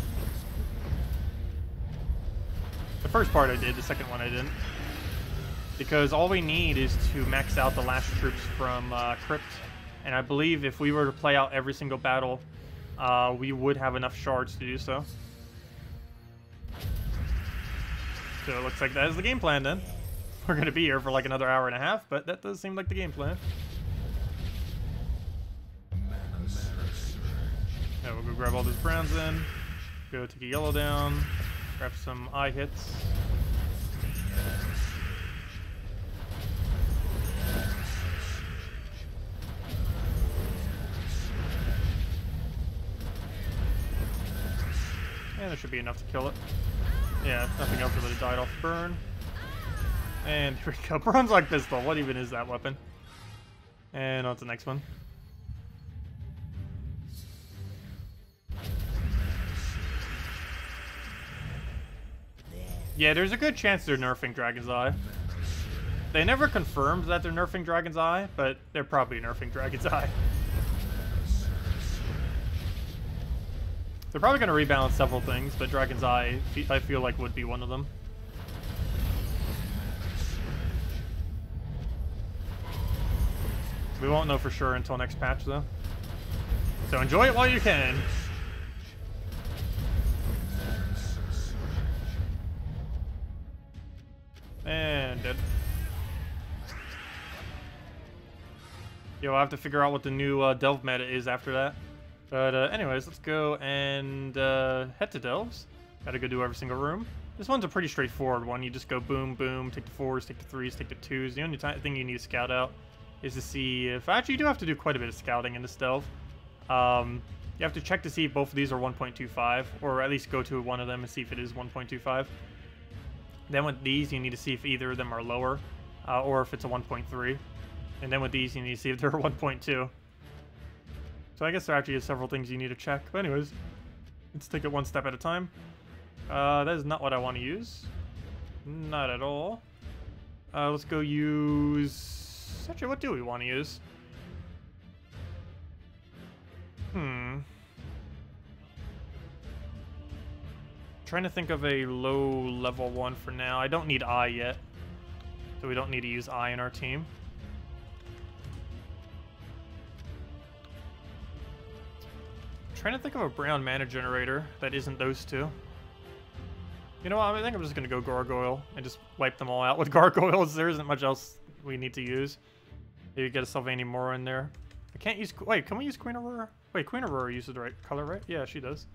The first part I did, the second one I didn't. Because all we need is to max out the last troops from Crypt. And I believe if we were to play out every single battle, we would have enough shards to do so. So it looks like that is the game plan then. We're going to be here for like another hour and a half, but that does seem like the game plan. Yeah, we'll go grab all those browns in. Go take a yellow down. Grab some eye hits. And there should be enough to kill it. Yeah, nothing else really died off burn. And here we go. Bronze like pistol. What even is that weapon? And on to the next one. Yeah, there's a good chance they're nerfing Dragon's Eye. They never confirmed that they're nerfing Dragon's Eye, but they're probably nerfing Dragon's Eye. They're probably going to rebalance several things, but Dragon's Eye, I feel like, would be one of them. We won't know for sure until next patch, though. So enjoy it while you can. And dead. Yo, I'll have to figure out what the new Delve meta is after that. But anyways, let's go and head to Delves. Gotta go do every single room. This one's a pretty straightforward one. You just go boom, boom, take the 4s, take the 3s, take the 2s. The only thing you need to scout out is to see if... Actually, you do have to do quite a bit of scouting in this Delve. You have to check to see if both of these are 1.25, or at least go to one of them and see if it is 1.25. Then with these, you need to see if either of them are lower, or if it's a 1.3. And then with these, you need to see if they're 1.2. So I guess there actually is several things you need to check. But anyways, let's take it one step at a time. That is not what I want to use. Not at all. Let's go use... Actually, what do we want to use? Trying to think of a low level one for now. I don't need Eye yet, so we don't need to use Eye in our team. Trying to think of a brown mana generator that isn't those two. You know what? I think I'm just gonna go Gargoyle and just wipe them all out with Gargoyles. There isn't much else we need to use. Maybe get a Sylvania Mora in there. I can't use... Wait, can we use Queen Aurora? Wait, Queen Aurora uses the right color, right? Yeah, she does.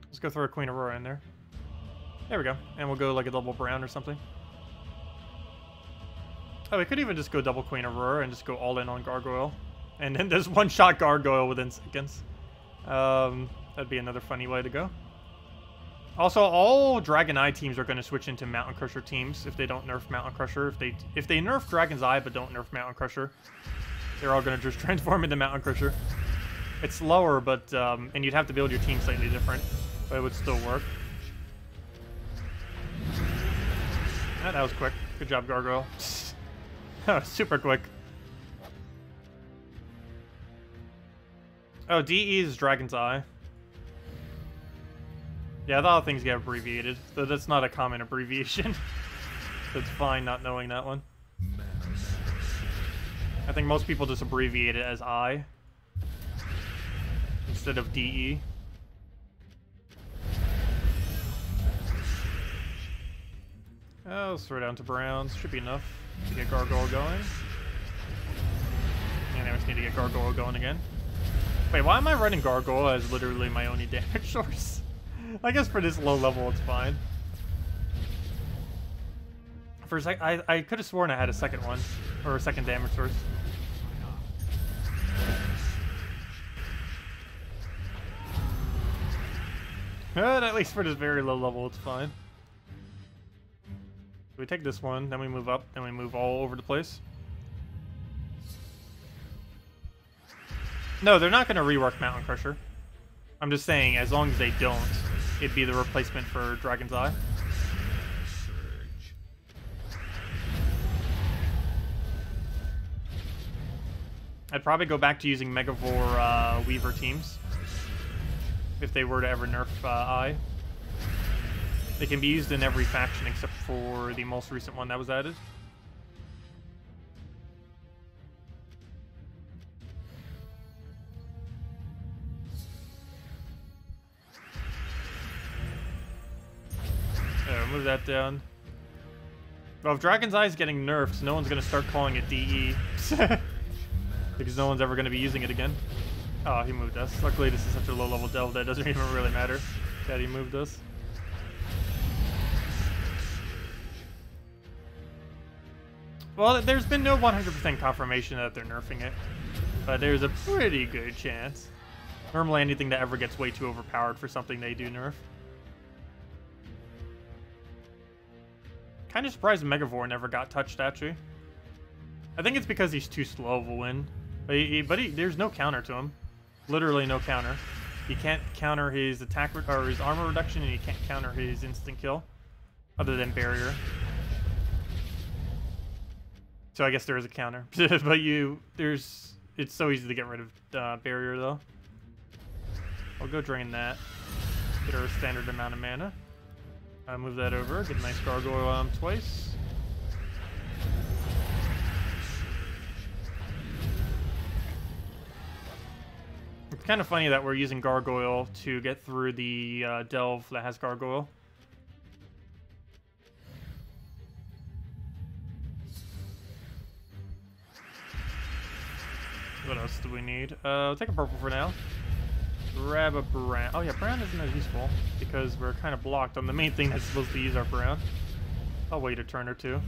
Let's go throw a Queen Aurora in there. There we go. And we'll go like a double brown or something. Oh, we could even just go double Queen Aurora and just go all in on Gargoyle. And then there's one-shot Gargoyle within seconds. That'd be another funny way to go. Also, all Dragon Eye teams are going to switch into Mountain Crusher teams if they don't nerf Mountain Crusher. If they nerf Dragon's Eye but don't nerf Mountain Crusher, they're all going to just transform into Mountain Crusher. It's slower, but and you'd have to build your team slightly different, but it would still work. That was quick. Good job, Gargoyle. Super quick. Oh, DE is Dragon's Eye. Yeah, a lot of things get abbreviated, so that's not a common abbreviation. So it's fine not knowing that one. I think most people just abbreviate it as I instead of DE. Oh, let's throw down to browns. Should be enough to get Gargoyle going. And I just need to get Gargoyle going again. Wait, why am I running Gargoyle as literally my only damage source? I guess for this low level, it's fine. For a sec, I could have sworn I had a second one, or a second damage source. But at least for this very low level, it's fine. We take this one, then we move up, then we move all over the place. No, they're not going to rework Mountain Crusher. I'm just saying, as long as they don't, it'd be the replacement for Dragon's Eye. I'd probably go back to using Megavore Weaver teams if they were to ever nerf Eye. They can be used in every faction except for the most recent one that was added. Move that down. Well, if Dragon's Eye is getting nerfed, no one's going to start calling it DE. Because no one's ever going to be using it again. Oh, he moved us. Luckily, this is such a low-level delve that it doesn't even really matter that he moved us. Well, there's been no 100% confirmation that they're nerfing it. But there's a pretty good chance. Normally, anything that ever gets way too overpowered for something they do nerf. Kind of surprised Megavore never got touched, actually. I think it's because he's too slow of a win. But there's no counter to him. Literally no counter. He can't counter his attack or his armor reduction, and he can't counter his instant kill, other than barrier. So I guess there is a counter. But it's so easy to get rid of barrier, though. I'll go drain that. Get our standard amount of mana. Move that over, get a nice Gargoyle on twice. It's kind of funny that we're using Gargoyle to get through the delve that has Gargoyle. What else do we need? Take a purple for now. Grab a brown. Oh yeah, brown isn't as useful because we're kind of blocked on the main thing that's supposed to use our brown. I'll wait a turn or two.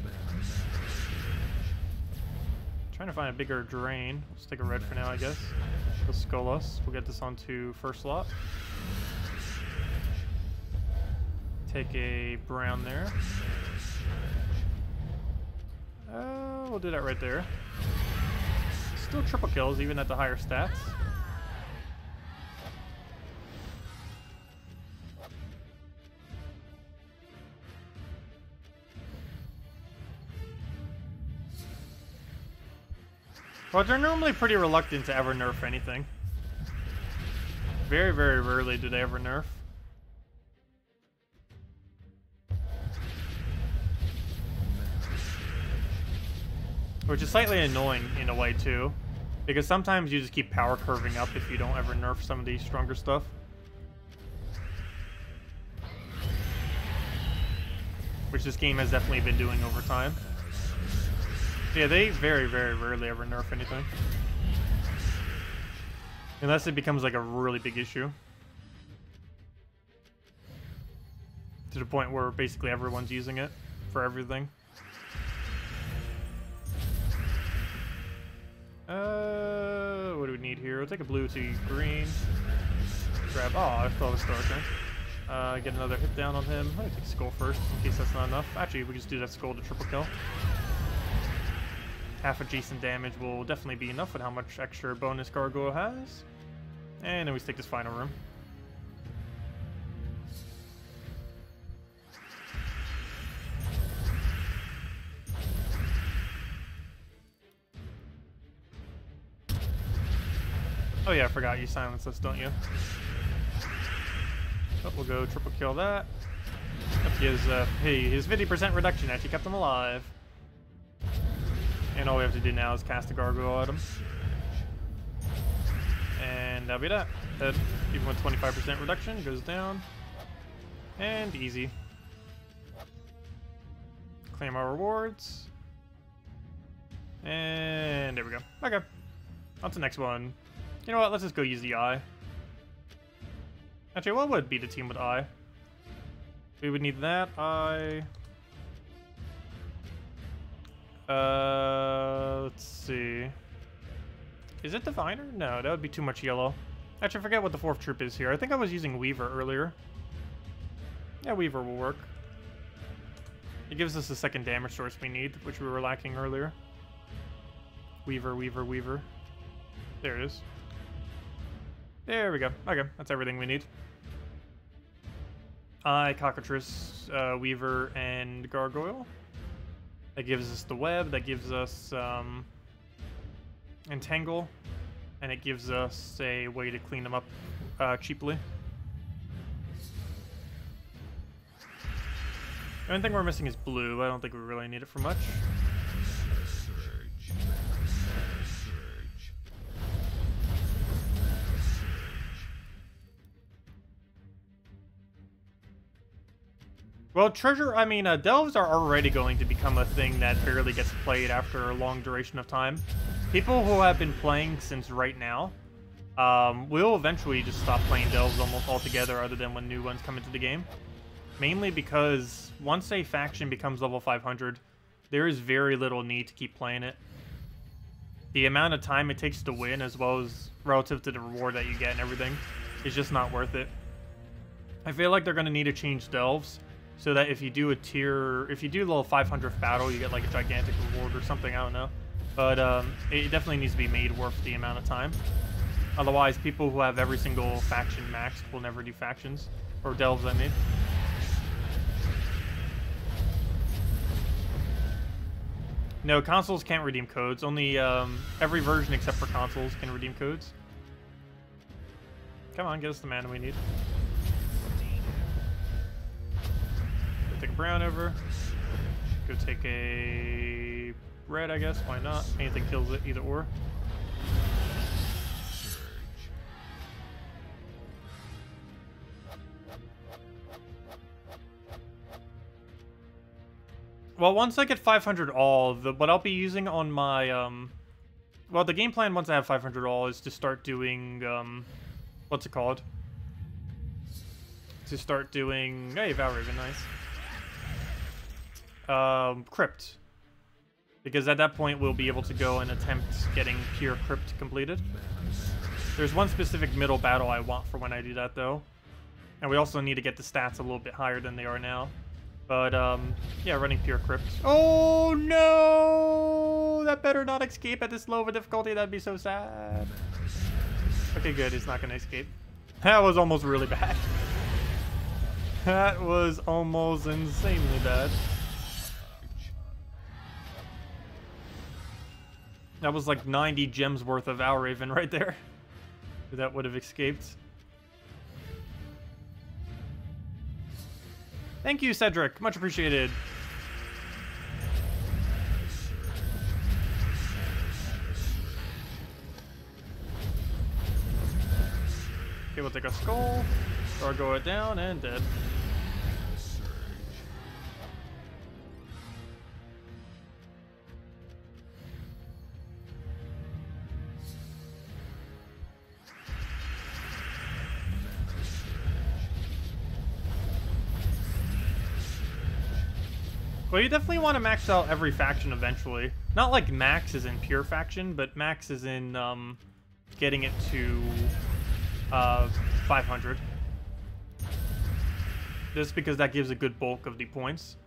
Trying to find a bigger drain. Let's take a red for now, I guess. He'll skull us. We'll get this onto first slot. Take a brown there. We'll do that right there. Still triple kills even at the higher stats. Well, they're normally pretty reluctant to ever nerf anything. Very, very rarely do they ever nerf. Which is slightly annoying in a way, too. Because sometimes you just keep power curving up if you don't ever nerf some of the stronger stuff. Which this game has definitely been doing over time. Yeah, they very, very rarely ever nerf anything. Unless it becomes like a really big issue. To the point where basically everyone's using it for everything. What do we need here? We'll take a blue to green. Grab. Oh, I thought it was Starker. Get another hit down on him. I'm gonna take Skull first, in case that's not enough. Actually, we just do that Skull to triple kill. Half adjacent damage will definitely be enough with how much extra bonus Gargoyle has. And then we stick this final room. Oh yeah, I forgot you silence us, don't you? Oh, we'll go triple kill that. That gives his 50% reduction actually kept him alive. And all we have to do now is cast a Gargoyle at him. And that'll be that. That, even with 25% reduction, goes down. And easy. Claim our rewards. And there we go. Okay. On to the next one. You know what? Let's just go use the eye. Actually, what would be the team with eye? We would need that eye. Let's see. Is it Diviner? No, that would be too much yellow. Actually, I forget what the 4th troop is here. I think I was using Weaver earlier. Yeah, Weaver will work. It gives us the 2nd damage source we need, which we were lacking earlier. Weaver, Weaver, Weaver. There it is. There we go. Okay, that's everything we need. Cockatrice, Weaver, and Gargoyle. That gives us the web, that gives us Entangle, and it gives us a way to clean them up cheaply. The only thing we're missing is blue. I don't think we really need it for much. Well, delves are already going to become a thing that barely gets played after a long duration of time. People who have been playing since right now will eventually just stop playing delves almost altogether other than when new ones come into the game. Mainly because once a faction becomes level 500, there is very little need to keep playing it. The amount of time it takes to win, as well as relative to the reward that you get and everything, is just not worth it. I feel like they're going to need to change delves, so that if you do if you do level 500th battle, you get like a gigantic reward or something, I don't know. But it definitely needs to be made worth the amount of time. Otherwise, people who have every single faction maxed will never do factions. Or delves, I mean. No, consoles can't redeem codes. Only every version except for consoles can redeem codes. Come on, get us the mana we need. Take a brown over. Go take a red, I guess. Why not? Anything kills it, either or. Well, once I get 500 all, what I'll be using on my well, the game plan once I have 500 all is to start doing what's it called? To start doing Valraven, nice. Crypt, because at that point we'll be able to go and attempt getting pure Crypt completed. There's one specific middle battle I want for when I do that though, and we also need to get the stats a little bit higher than they are now. But yeah, running pure Crypt. Oh no, that better not escape at this low of a difficulty. That'd be so sad. Okay, good, it's not gonna escape. That was almost really bad. That was almost insanely bad. That was like 90 gems worth of Valraven right there. That would have escaped. Thank you, Cedric. Much appreciated. Okay, we'll take a skull. Gargoyle it down and dead. Well, you definitely want to max out every faction eventually. Not like max is in pure faction, but max is in getting it to 500. Just because that gives a good bulk of the points.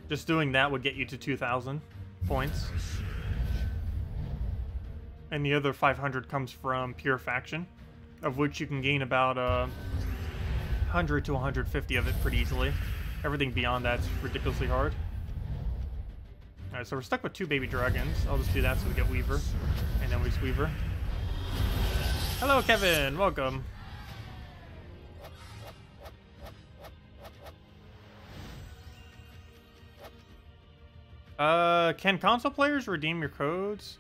Just doing that would get you to 2,000 points. And the other 500 comes from pure faction, of which you can gain about 100 to 150 of it pretty easily. Everything beyond that's ridiculously hard. Alright, so we're stuck with 2 baby dragons. I'll just do that so we get Weaver. And then we just Weaver. Hello, Kevin! Welcome. Can console players redeem your codes?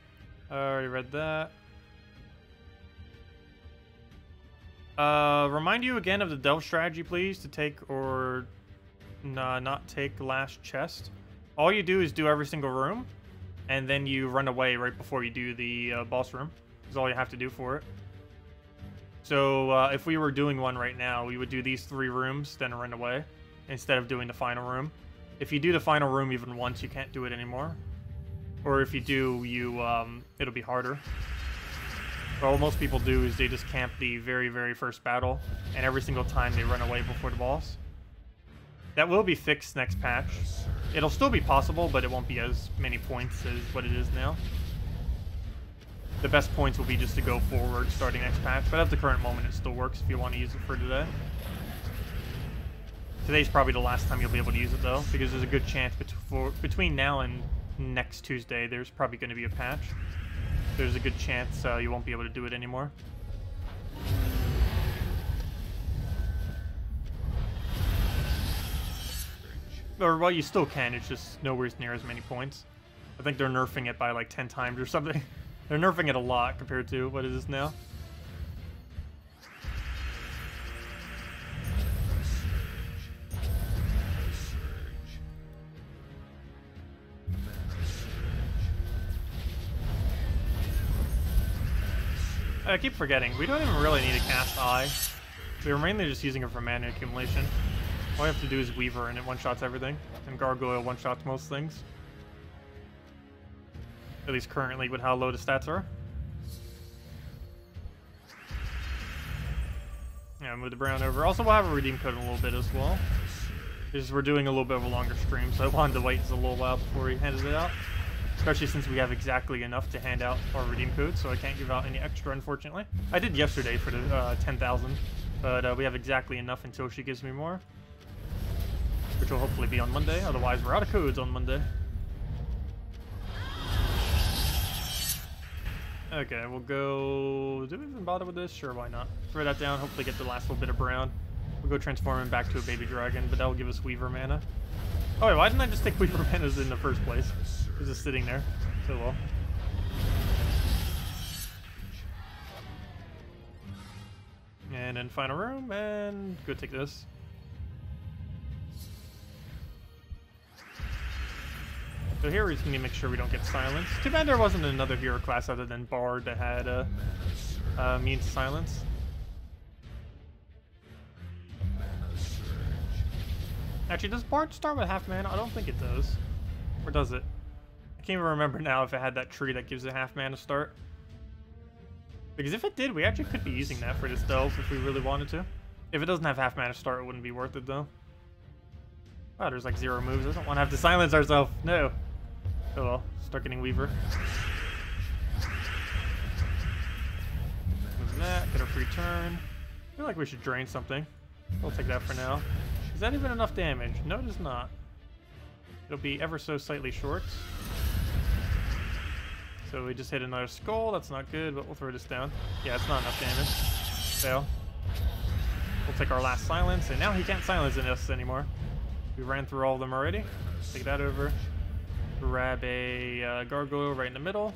I already read that. Remind you again of the delve strategy, please, to take or not take the last chest. All you do is do every single room, and then you run away right before you do the boss room. That's all you have to do for it. So if we were doing one right now, we would do these 3 rooms, then run away, instead of doing the final room. If you do the final room even once, you can't do it anymore. Or if you do, you it'll be harder. But what most people do is they just camp the very, very first battle, and every single time they run away before the boss. That will be fixed next patch. It'll still be possible, but it won't be as many points as what it is now. The best points will be just to go forward starting next patch, but at the current moment it still works if you want to use it for today. Today's probably the last time you'll be able to use it though, because there's a good chance between now and next Tuesday there's probably going to be a patch. There's a good chance you won't be able to do it anymore. Or, well, you still can, it's just nowhere near as many points. I think they're nerfing it by like 10 times or something. They're nerfing it a lot compared to what it is now. I keep forgetting, we don't even really need to cast Eye. We're mainly just using it for mana accumulation. All we have to do is Weaver and it one-shots everything. And Gargoyle one-shots most things. At least currently with how low the stats are. Yeah, move the brown over. Also, we'll have a redeem code in a little bit as well. Because we're doing a little bit of a longer stream, so I wanted to wait just a little while before he handed it out. Especially since we have exactly enough to hand out our redeem code, so I can't give out any extra, unfortunately. I did yesterday for the 10,000, but we have exactly enough until she gives me more. Which will hopefully be on Monday, otherwise we're out of codes on Monday. Okay, we'll go... Do we even bother with this? Sure, why not? Throw that down, hopefully get the last little bit of brown. We'll go transform him back to a baby dragon, but that'll give us Weaver mana. Oh wait, why didn't I just take Weaver manas in the first place? It was just sitting there. So well. And then final room, and go take this. So here we just need to make sure we don't get silenced. Too bad there wasn't another hero class other than Bard that had means silence. Actually, does Bard start with half mana? I don't think it does. Or does it? I can't even remember now if it had that tree that gives it half mana start. Because if it did, we actually could be using that for this delve if we really wanted to. If it doesn't have half mana start, it wouldn't be worth it though. Wow, there's like 0 moves. I don't want to have to silence ourselves. No. Oh well, start getting Weaver. Move that, get a free turn. I feel like we should drain something. We'll take that for now. Is that even enough damage? No, it is not. It'll be ever so slightly short. So we just hit another skull. That's not good, but we'll throw this down. Yeah, it's not enough damage. Fail. We'll take our last silence, and now he can't silence us anymore. We ran through all of them already. Take that over. Grab a gargoyle right in the middle.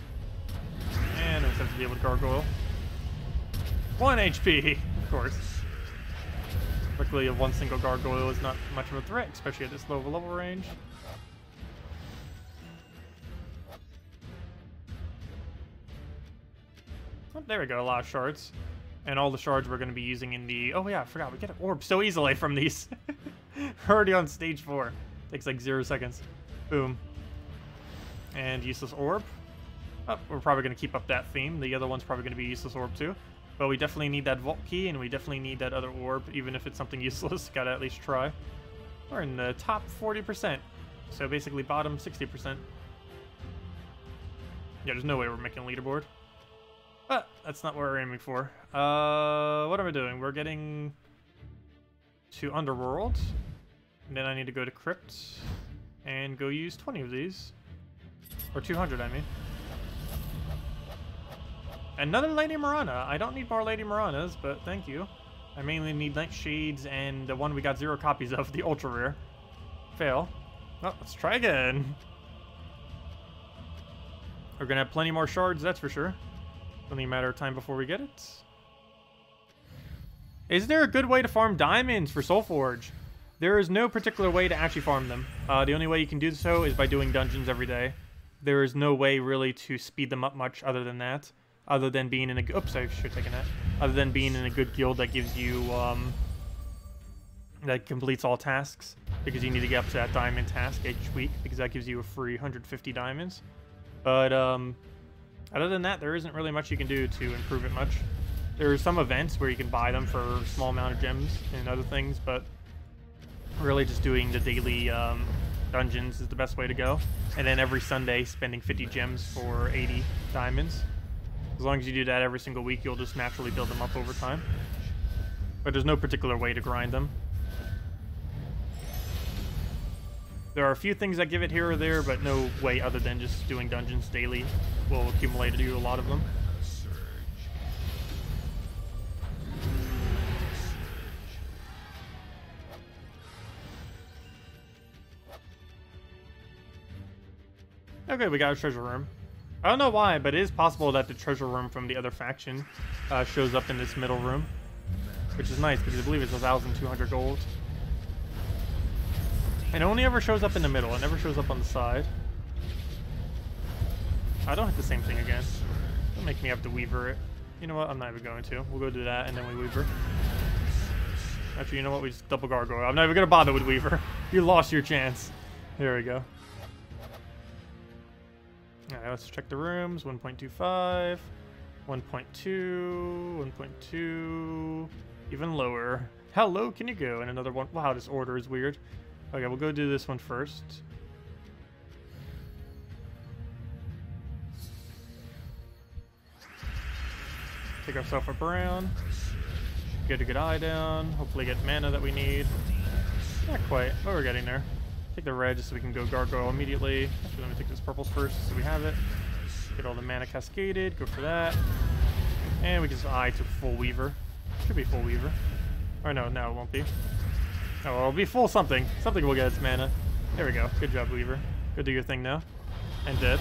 And we just have to deal with gargoyle. 1 HP, of course. Luckily, one single gargoyle is not much of a threat, especially at this low level range. Oh, there we go, a lot of shards. And all the shards we're going to be using in the... Oh yeah, I forgot, we get an orb so easily from these. We're already on stage 4. Takes like 0 seconds. Boom. And useless orb. Oh, we're probably going to keep up that theme. The other one's probably going to be useless orb too. But we definitely need that vault key, and we definitely need that other orb, even if it's something useless. Gotta at least try. We're in the top 40%. So basically bottom 60%. Yeah, there's no way we're making a leaderboard. But that's not what we're aiming for. What am I doing? We're getting to Underworld. And then I need to go to Crypt and go use 20 of these. Or 200, I mean. Another Lady Marana. I don't need more Lady Maranas, but thank you. I mainly need Nightshades and the one we got 0 copies of, the ultra rare. Fail. Oh, let's try again. We're gonna have plenty more shards, that's for sure. Only a matter of time before we get it. Is there a good way to farm diamonds for Soulforge? There is no particular way to actually farm them. The only way you can do so is by doing dungeons every day. There is no way really to speed them up much other than that. Other than being in a... Oops, I should have taken that. Other than being in a good guild that gives you... that completes all tasks. Because you need to get up to that diamond task each week. Because that gives you a free 150 diamonds. But, other than that, there isn't really much you can do to improve it much. There are some events where you can buy them for a small amount of gems and other things, but really just doing the daily dungeons is the best way to go. And then every Sunday, spending 50 gems for 80 diamonds. As long as you do that every single week, you'll just naturally build them up over time. But there's no particular way to grind them. There are a few things that give it here or there, but no way other than just doing dungeons daily will accumulate to do a lot of them. Okay, we got a treasure room. I don't know why, but it is possible that the treasure room from the other faction shows up in this middle room. Which is nice, because I believe it's 1,200 gold. And it only ever shows up in the middle, it never shows up on the side. I don't hit the same thing again. Don't make me have to Weaver it. You know what, I'm not even going to. We'll go do that, and then we Weaver. Actually, you know what, we just double Gargoyle. I'm not even going to bother with Weaver. You lost your chance. There we go. Alright, let's check the rooms. 1.25, 1.2, 1.2, even lower. How low can you go? And another one. Wow, this order is weird. Okay, we'll go do this one first. Take ourselves a brown. Get a good eye down. Hopefully get mana that we need. Not quite, but we're getting there. Take the red just so we can go Gargoyle immediately. Actually, let me take this purples first so we have it. Get all the mana cascaded, go for that. And we can just eye to full Weaver. Should be full Weaver. Or no, it won't be. Oh, well, it'll be full something. Something will get its mana. There we go. Good job, Weaver. Go do your thing now. And dead.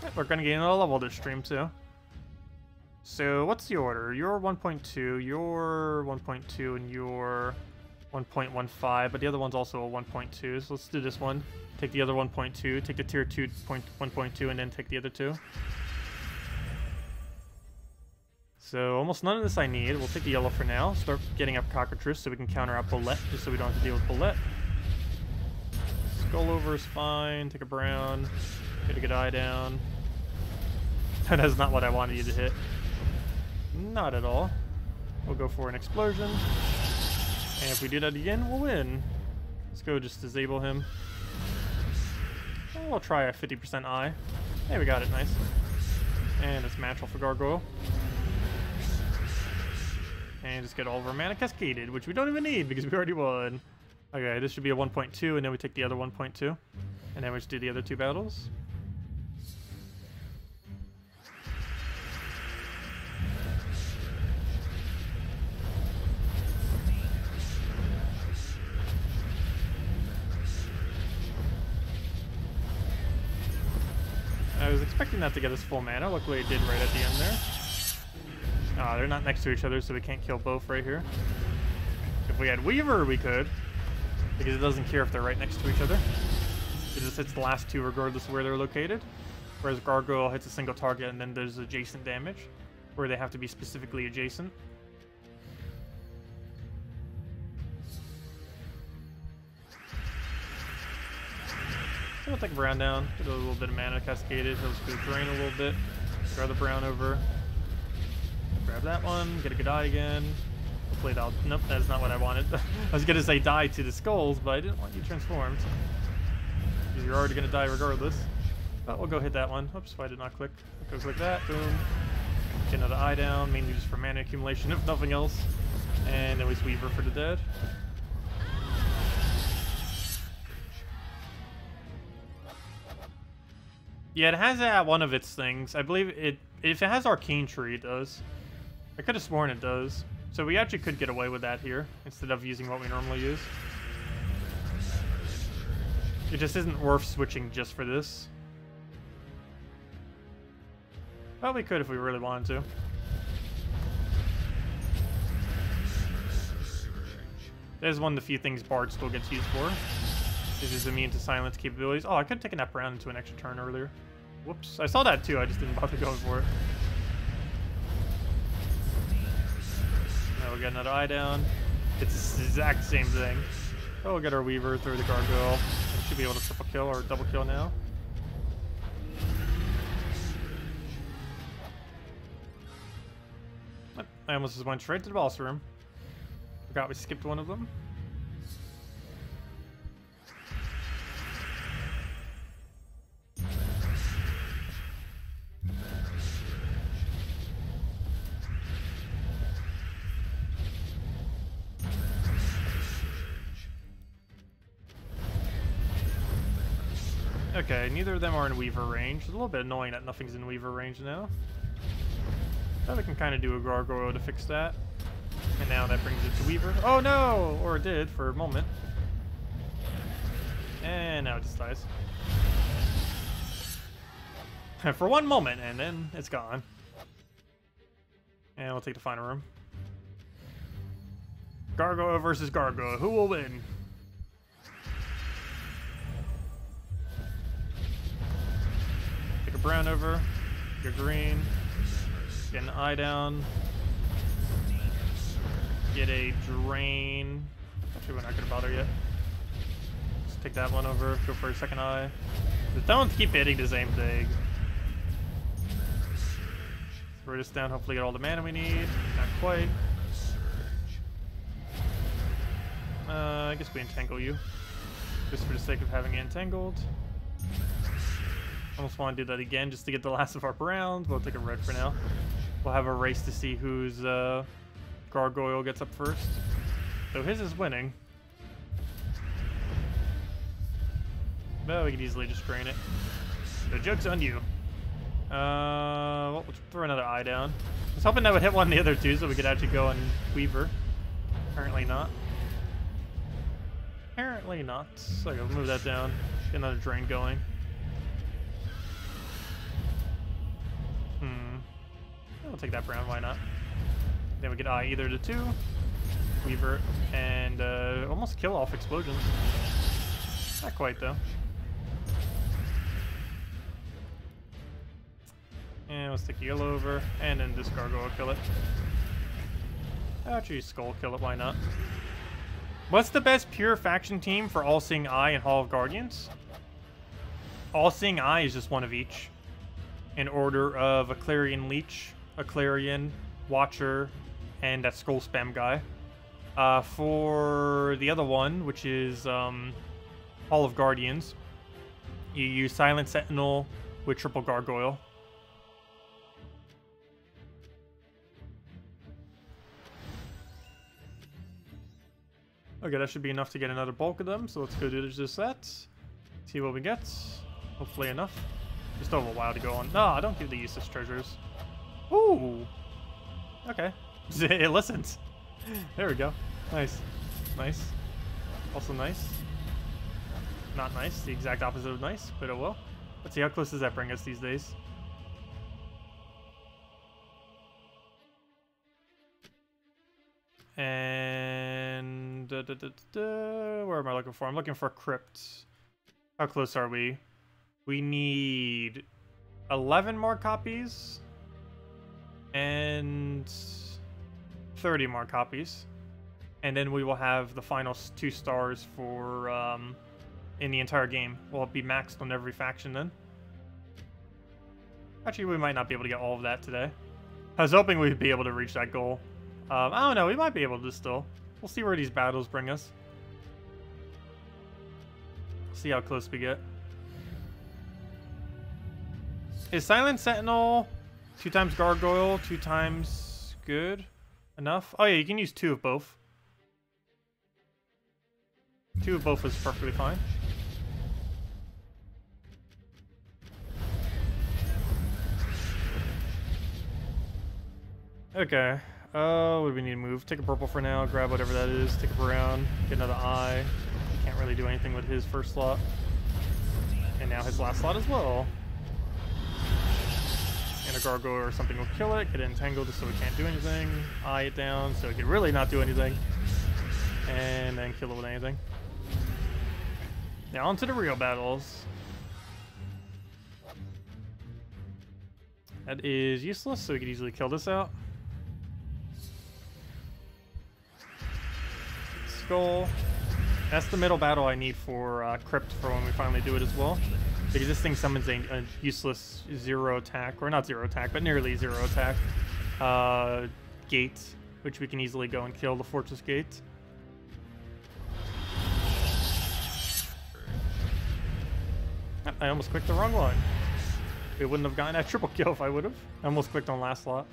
Yep, we're gonna gain another level this stream too. So, what's the order? You're 1.2, you're 1.2, and you're 1.15, but the other one's also a 1.2, so let's do this one. Take the other 1.2, take the tier 2 1.2, and then take the other two. So, almost none of this I need. We'll take the yellow for now. Start getting up Cockatrice so we can counter out Bullet, just so we don't have to deal with Bullet. Skull over is fine. Take a brown. Get a good eye down. That is not what I wanted you to hit. Not at all. We'll go for an explosion. And if we do that again, we'll win. Let's go just disable him. And we'll try a 50% eye. Hey, we got it. Nice. And it's match for Gargoyle. And just get all of our mana cascaded, which we don't even need because we already won. Okay, this should be a 1.2, and then we take the other 1.2. And then we just do the other two battles. I was expecting that to get us full mana. Luckily it did right at the end there. They're not next to each other, so we can't kill both right here. If we had Weaver, we could. Because it doesn't care if they're right next to each other. It just hits the last two regardless of where they're located. Whereas Gargoyle hits a single target and then there's adjacent damage. Where they have to be specifically adjacent. we'll take a brown down. Get a little bit of mana cascaded. He'll just go drain a little bit. Throw the brown over. Grab that one. Get a good eye again. Hopefully that'll... Nope, that's not what I wanted. I was gonna say die to the skulls, but I didn't want you transformed. Because you're already gonna die regardless. But we'll go hit that one. Oops, why did not click? Go click that. Boom. Get another eye down, mainly just for mana accumulation, if nothing else. And then we Weaver for the dead. Yeah, it has one of its things. I believe it. If it has Arcane Tree, it does. I could have sworn it does. So we actually could get away with that here, instead of using what we normally use. It just isn't worth switching just for this. Well, we could if we really wanted to. There's one of the few things Bard still gets used for. Is his immune to silence capabilities. Oh, I could have taken that brown into an extra turn earlier. Whoops. I saw that too, I just didn't bother going for it. Now we got another eye down. It's the exact same thing. Oh, we'll get our Weaver through the gargoyle. We should be able to triple kill or double kill now. I almost just went straight to the boss room. Forgot we skipped one of them. Okay, neither of them are in Weaver range. It's a little bit annoying that nothing's in Weaver range now. But we can kind of do a gargoyle to fix that. And now that brings it to Weaver. Oh no! Or it did for a moment. And now it just dies. For one moment, and then it's gone. And we'll take the final room. Gargoyle versus gargoyle. Who will win? Take a brown over. Get green. Get an eye down. Get a drain. Actually, we're not going to bother yet. Just take that one over. Go for a second eye. Just don't keep hitting the same thing. Throw this down. Hopefully get all the mana we need. Not quite. I guess we entangle you. Just for the sake of having it entangled. Almost want to do that again just to get the last of our browns. We'll take a red for now. We'll have a race to see whose gargoyle gets up first. So his is winning. But we could easily just drain it. The joke's on you. Well, we'll throw another eye down. I was hoping that would hit one of the other two so we could actually go on Weaver. Apparently not. Apparently not. So we'll move that down. Get another drain going. We'll take that brown, why not? Then we get eye either the two, Weaver, and almost kill off explosions. Not quite though. And we'll stick yellow over, and then this gargoyle will kill it. Actually, skull kill it, why not? What's the best pure faction team for All Seeing Eye and Hall of Guardians? All Seeing Eye is just one of each. In order of a Clarion Leech, a Clarion, Watcher, and that Skull Spam guy. For the other one, which is Hall of Guardians, you use Silent Sentinel with triple Gargoyle. Okay, that should be enough to get another bulk of them, so let's go do just that. See what we get. Hopefully enough. We still have a while to go on. No, I don't give the useless treasures. Ooh! Okay. It listens. There we go. Nice. Nice. Also nice. Not nice. The exact opposite of nice, but oh well. Let's see, how close does that bring us these days? And... where am I looking for? I'm looking for Crypt. How close are we? We need 11 more copies. And 30 more copies. And then we will have the final 2 stars for in the entire game. Will it be maxed on every faction then? Actually, we might not be able to get all of that today. I was hoping we'd be able to reach that goal. I don't know, we might be able to still. We'll see where these battles bring us. See how close we get. Is Silent Sentinel 2 times Gargoyle, 2 times good enough? Oh yeah, you can use 2 of both. 2 of both is perfectly fine. Okay. What do we need to move? Take a purple for now, grab whatever that is, take a brown, get another eye. Can't really do anything with his first slot. And now his last slot as well. And a gargoyle or something will kill it, get it entangled so we can't do anything. Eye it down so it can really not do anything. And then kill it with anything. Now onto the real battles. That is useless, so we could easily kill this out. Skull. That's the middle battle I need for Crypt for when we finally do it as well. Because this thing summons a useless 0 attack, or not 0 attack, but nearly 0 attack gate, which we can easily go and kill the Fortress Gate. I almost clicked the wrong one. We wouldn't have gotten that triple kill if I would have. I almost clicked on last slot.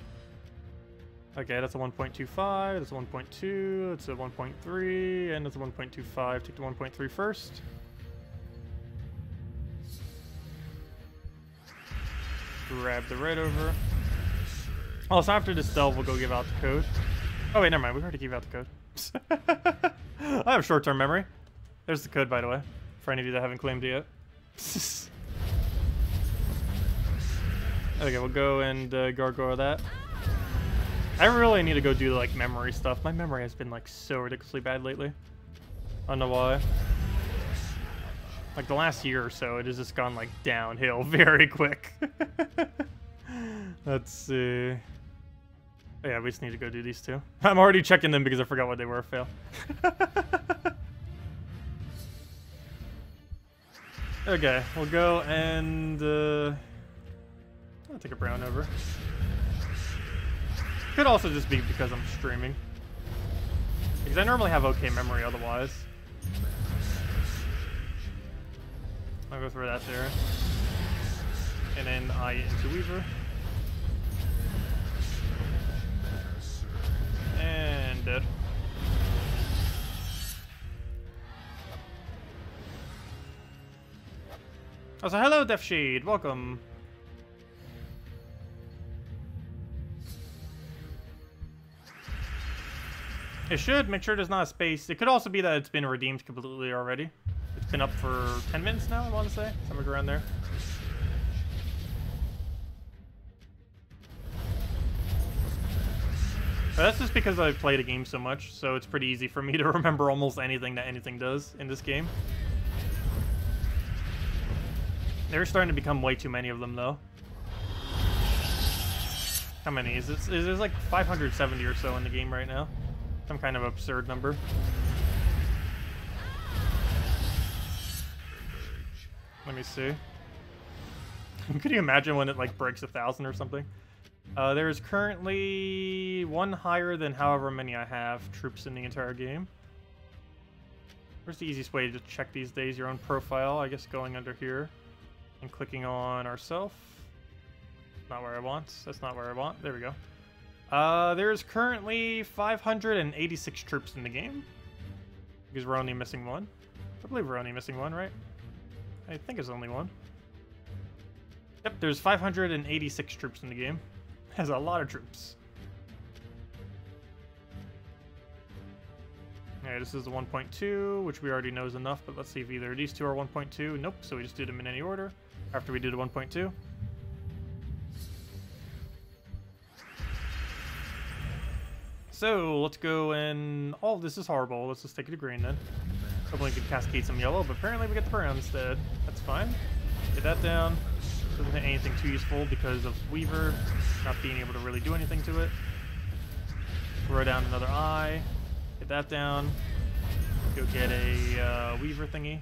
Okay, that's a 1.25, that's a 1.2, that's a 1.3, and that's a 1.25. Take the 1.3 first. Grab the red over. Oh, so after this delve, we'll go give out the code. Oh wait, never mind, we already gave out the code. I have short-term memory. There's the code, by the way, for any of you that haven't claimed it yet. Okay, we'll go and gargoyle that. I really need to go do like memory stuff. My memory has been like so ridiculously bad lately. I don't know why. Like the last year or so, it has just gone like downhill very quick. Let's see. Oh, yeah, we just need to go do these two. I'm already checking them because I forgot what they were. Fail. Okay, we'll go and I'll take a brown over. Could also just be because I'm streaming. Because I normally have okay memory otherwise. I'll go through that there. And then I into Weaver. And dead. Oh, so hello, Death Shade. Welcome. It should. Make sure there's not a space. It could also be that it's been redeemed completely already. It's been up for 10 minutes now, I want to say. Somewhere around there. But that's just because I've played a game so much, so it's pretty easy for me to remember almost anything that anything does in this game. They're starting to become way too many of them, though. How many? Is there's like 570 or so in the game right now. Some kind of absurd number. Let me see. Could you imagine when it like breaks 1,000 or something? There is currently one higher than however many I have troops in the entire game. Where's the easiest way to check these days? Your own profile, I guess going under here and clicking on ourself. Not where I want. That's not where I want. There we go. There's currently 586 troops in the game. Because we're only missing one. I believe we're only missing one, right? I think it's only one. Yep, there's 586 troops in the game. That's a lot of troops. Alright, this is the 1.2, which we already know is enough, but let's see if either of these two are 1.2. Nope, so we just do them in any order after we do the 1.2. So let's go and... Oh, this is horrible. Let's just take it to green then. Hopefully we can cascade some yellow, but apparently we get the brown instead. That's fine. Get that down. Doesn't hit anything too useful because of Weaver not being able to really do anything to it. Throw down another eye. Get that down. Go get a Weaver thingy.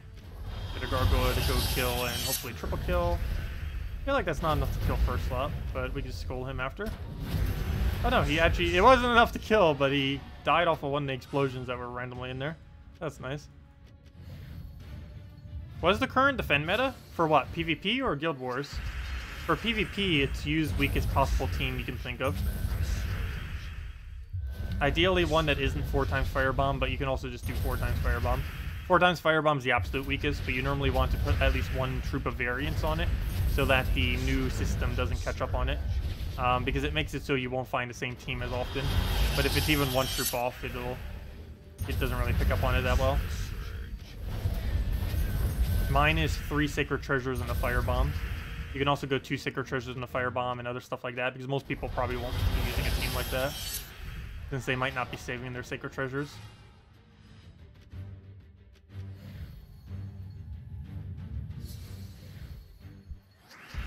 Get a gargoyle to go kill and hopefully triple kill. I feel like that's not enough to kill first slot, but we can skull him after. Oh no, he actually, it wasn't enough to kill, but he died off of one of the explosions that were randomly in there. That's nice. What is the current defend meta? For what, PvP or Guild Wars? For PvP, it's use weakest possible team you can think of. Ideally one that isn't 4x Firebomb, but you can also just do 4x Firebomb. 4x Firebomb is the absolute weakest, but you normally want to put at least one troop of variants on it so that the new system doesn't catch up on it. Because it makes it so you won't find the same team as often. But if it's even one troop off, it doesn't really pick up on it that well. Mine is 3 Sacred Treasures and a Firebomb. You can also go 2 Sacred Treasures and a Firebomb and other stuff like that, because most people probably won't be using a team like that, since they might not be saving their Sacred Treasures.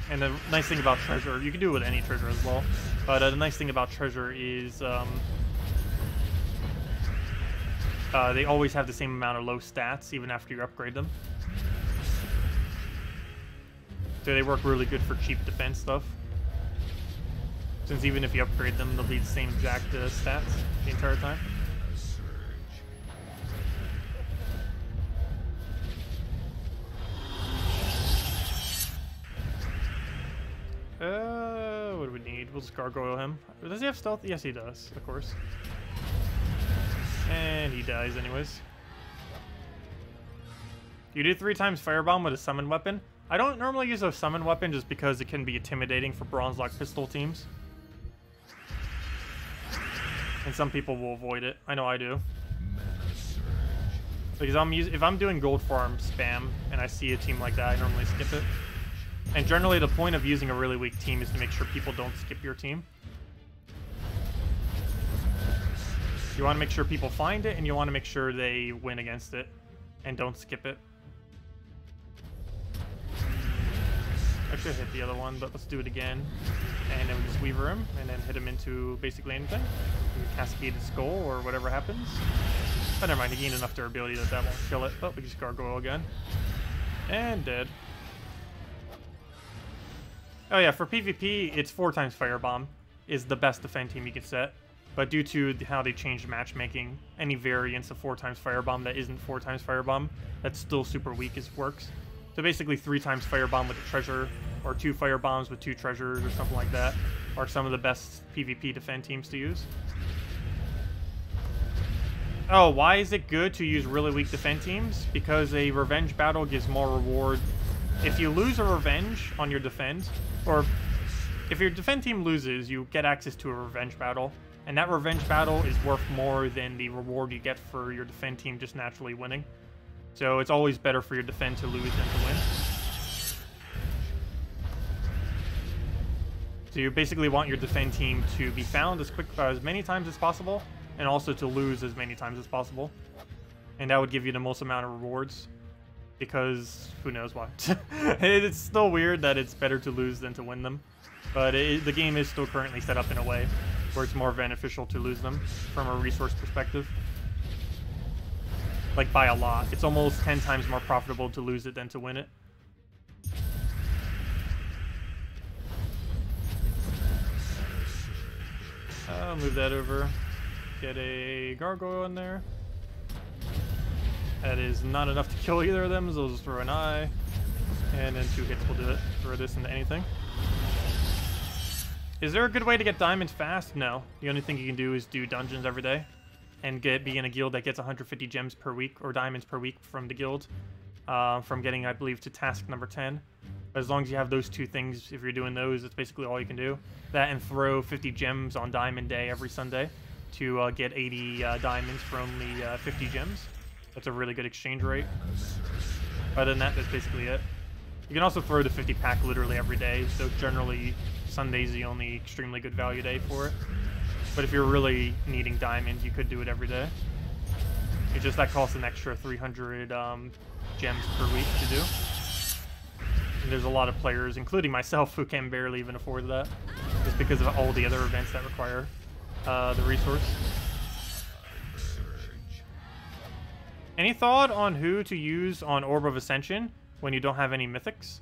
And the nice thing about Treasure, you can do it with any Treasure as well, but the nice thing about Treasure is they always have the same amount of low stats even after you upgrade them. So they work really good for cheap defense stuff. Since even if you upgrade them, they'll be the same exact stats the entire time. What do we need? We'll just gargoyle him. Does he have stealth? Yes, he does, of course. And he dies anyways. You do 3x Firebomb with a summon weapon. I don't normally use a summon weapon just because it can be intimidating for bronze-lock pistol teams. And some people will avoid it. I know I do. Because if I'm doing gold farm spam and I see a team like that, I normally skip it. And generally the point of using a really weak team is to make sure people don't skip your team. You want to make sure people find it, and you want to make sure they win against it and don't skip it. I should hit the other one, but let's do it again. And then we just Weaver him, and then hit him into basically anything. We cascade his skull, or whatever happens. Oh, never mind, he gained enough durability that that won't kill it. But we just gargoyle again. And dead. Oh yeah, for PvP, it's 4x Firebomb is the best defend team you can set. But due to how they changed matchmaking, any variance of 4x Firebomb that isn't 4x Firebomb, that's still super weak as works. So basically 3x Firebomb with a treasure, or 2 Firebombs with 2 treasures, or something like that, are some of the best PvP defend teams to use. Oh, why is it good to use really weak defend teams? Because a revenge battle gives more reward. If you lose a revenge on your defend, or if your defend team loses, you get access to a revenge battle, and that revenge battle is worth more than the reward you get for your defend team just naturally winning. So it's always better for your defend to lose than to win. So you basically want your defend team to be found as many times as possible, and also to lose as many times as possible. And that would give you the most amount of rewards, because who knows why. It's still weird that it's better to lose than to win them, but the game is still currently set up in a way where it's more beneficial to lose them from a resource perspective. Like by a lot. It's almost 10 times more profitable to lose it than to win it. I'll move that over. Get a gargoyle in there. That is not enough to kill either of them, so I'll just throw an eye. And then 2 hits will do it. Throw this into anything. Is there a good way to get diamonds fast? No. The only thing you can do is do dungeons every day. And be in a guild that gets 150 gems per week, or diamonds per week from the guild. From getting, I believe, to task number 10. But as long as you have those 2 things, if you're doing those, it's basically all you can do. That and throw 50 gems on Diamond Day every Sunday to get 80 diamonds from the 50 gems. That's a really good exchange rate. Other than that, that's basically it. You can also throw the 50 pack literally every day, so generally Sunday's the only extremely good value day for it. But if you're really needing diamonds, you could do it every day. It's just that costs an extra 300 gems per week to do. And there's a lot of players, including myself, who can barely even afford that, just because of all the other events that require the resource. Any thought on who to use on Orb of Ascension when you don't have any mythics?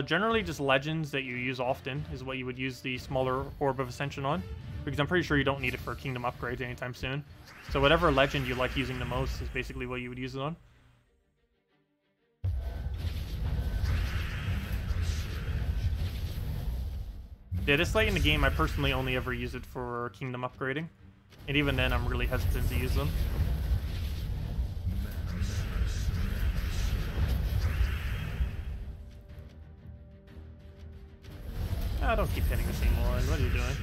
Generally just legends that you use often is what you would use the smaller Orb of Ascension on. Because I'm pretty sure you don't need it for kingdom upgrades anytime soon. So whatever legend you like using the most is basically what you would use it on. Yeah, this late in the game, I personally only ever use it for kingdom upgrading. And even then, I'm really hesitant to use them. Ah, don't keep hitting the same one. What are you doing?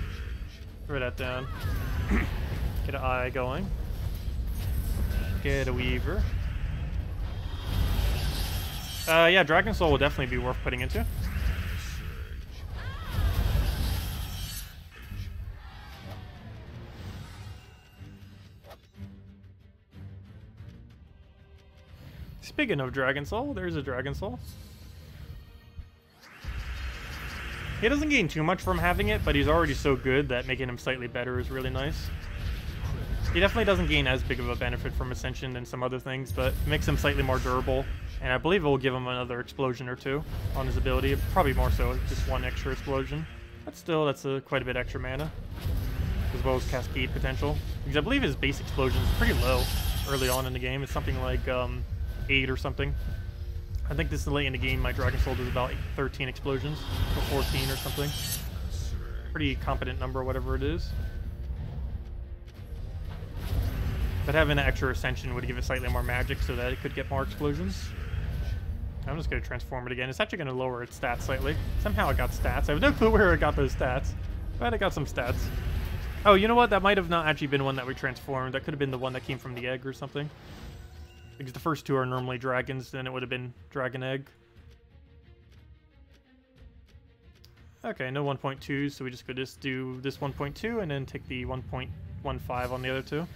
Throw that down. Get an eye going. Get a Weaver. Yeah, Dragon Soul will definitely be worth putting into. Speaking of Dragon Soul, there's a Dragon Soul. He doesn't gain too much from having it, but he's already so good that making him slightly better is really nice. He definitely doesn't gain as big of a benefit from Ascension than some other things, but it makes him slightly more durable, and I believe it will give him another explosion or two on his ability. Probably more so, just one extra explosion. But still, that's quite a bit extra mana, as well as Cascade potential. Because I believe his base explosion is pretty low early on in the game. It's something like 8 or something. I think this is late in the game. My Dragon Soul does about 13 explosions, or 14 or something. Pretty competent number, whatever it is. But having an extra Ascension would give it slightly more magic so that it could get more explosions. I'm just going to transform it again. It's actually going to lower its stats slightly. Somehow it got stats. I have no clue where it got those stats, but it got some stats. Oh, you know what? That might have not actually been one that we transformed. That could have been the one that came from the egg or something. Because the first two are normally dragons, then it would have been dragon egg. Okay, no 1.2s, so we just could just do this 1.2 and then take the 1.15 on the other two.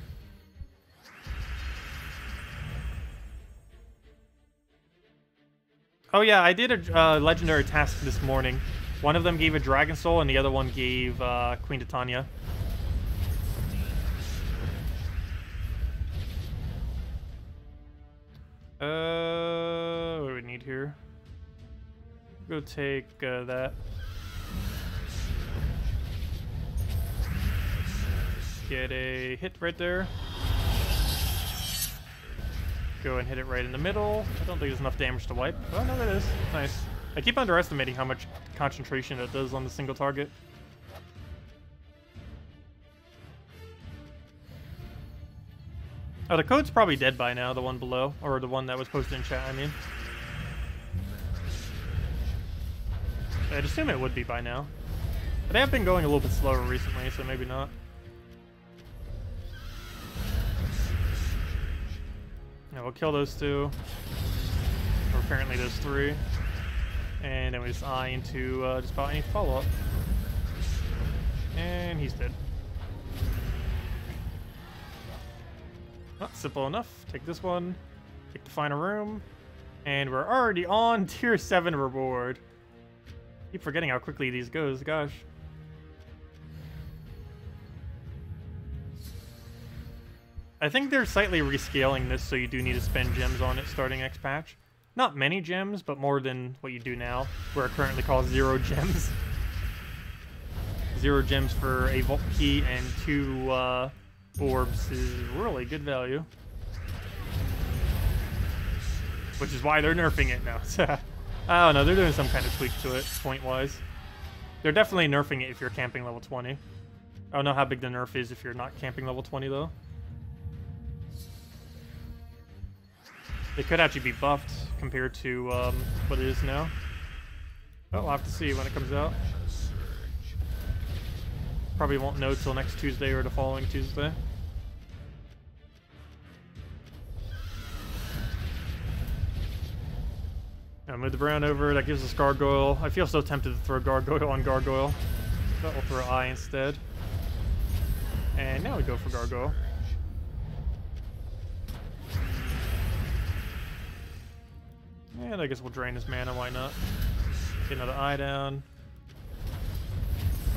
Oh yeah, I did a legendary task this morning. One of them gave a Dragon Soul and the other one gave Queen Titania. What do we need here? Go take that. Get a hit right there. Go and hit it right in the middle. I don't think there's enough damage to wipe. Oh, no, there is. Nice. I keep underestimating how much concentration it does on the single target. Oh, the code's probably dead by now, the one below. Or the one that was posted in chat, I mean. I'd assume it would be by now. But they have been going a little bit slower recently, so maybe not. Yeah, we'll kill those two. Or apparently those three. And then we just eye into just about any follow-up. And he's dead. Not simple enough. Take this one. Take the final room. And we're already on tier 7 reward. Keep forgetting how quickly these goes, gosh. I think they're slightly rescaling this, so you do need to spend gems on it starting next patch. Not many gems, but more than what you do now, where it currently costs 0 gems. 0 gems for a vault key and 2 orbs is really good value. Which is why they're nerfing it now. I don't know, they're doing some kind of tweak to it, point-wise. They're definitely nerfing it if you're camping level 20. I don't know how big the nerf is if you're not camping level 20, though. They could actually be buffed compared to what it is now. Oh, we'll have to see when it comes out. Probably won't know till next Tuesday or the following Tuesday. Now move the brown over, that gives us Gargoyle. I feel so tempted to throw Gargoyle on Gargoyle. But we'll throw Eye instead. And now we go for Gargoyle. And I guess we'll drain his mana, why not? Get another Eye down.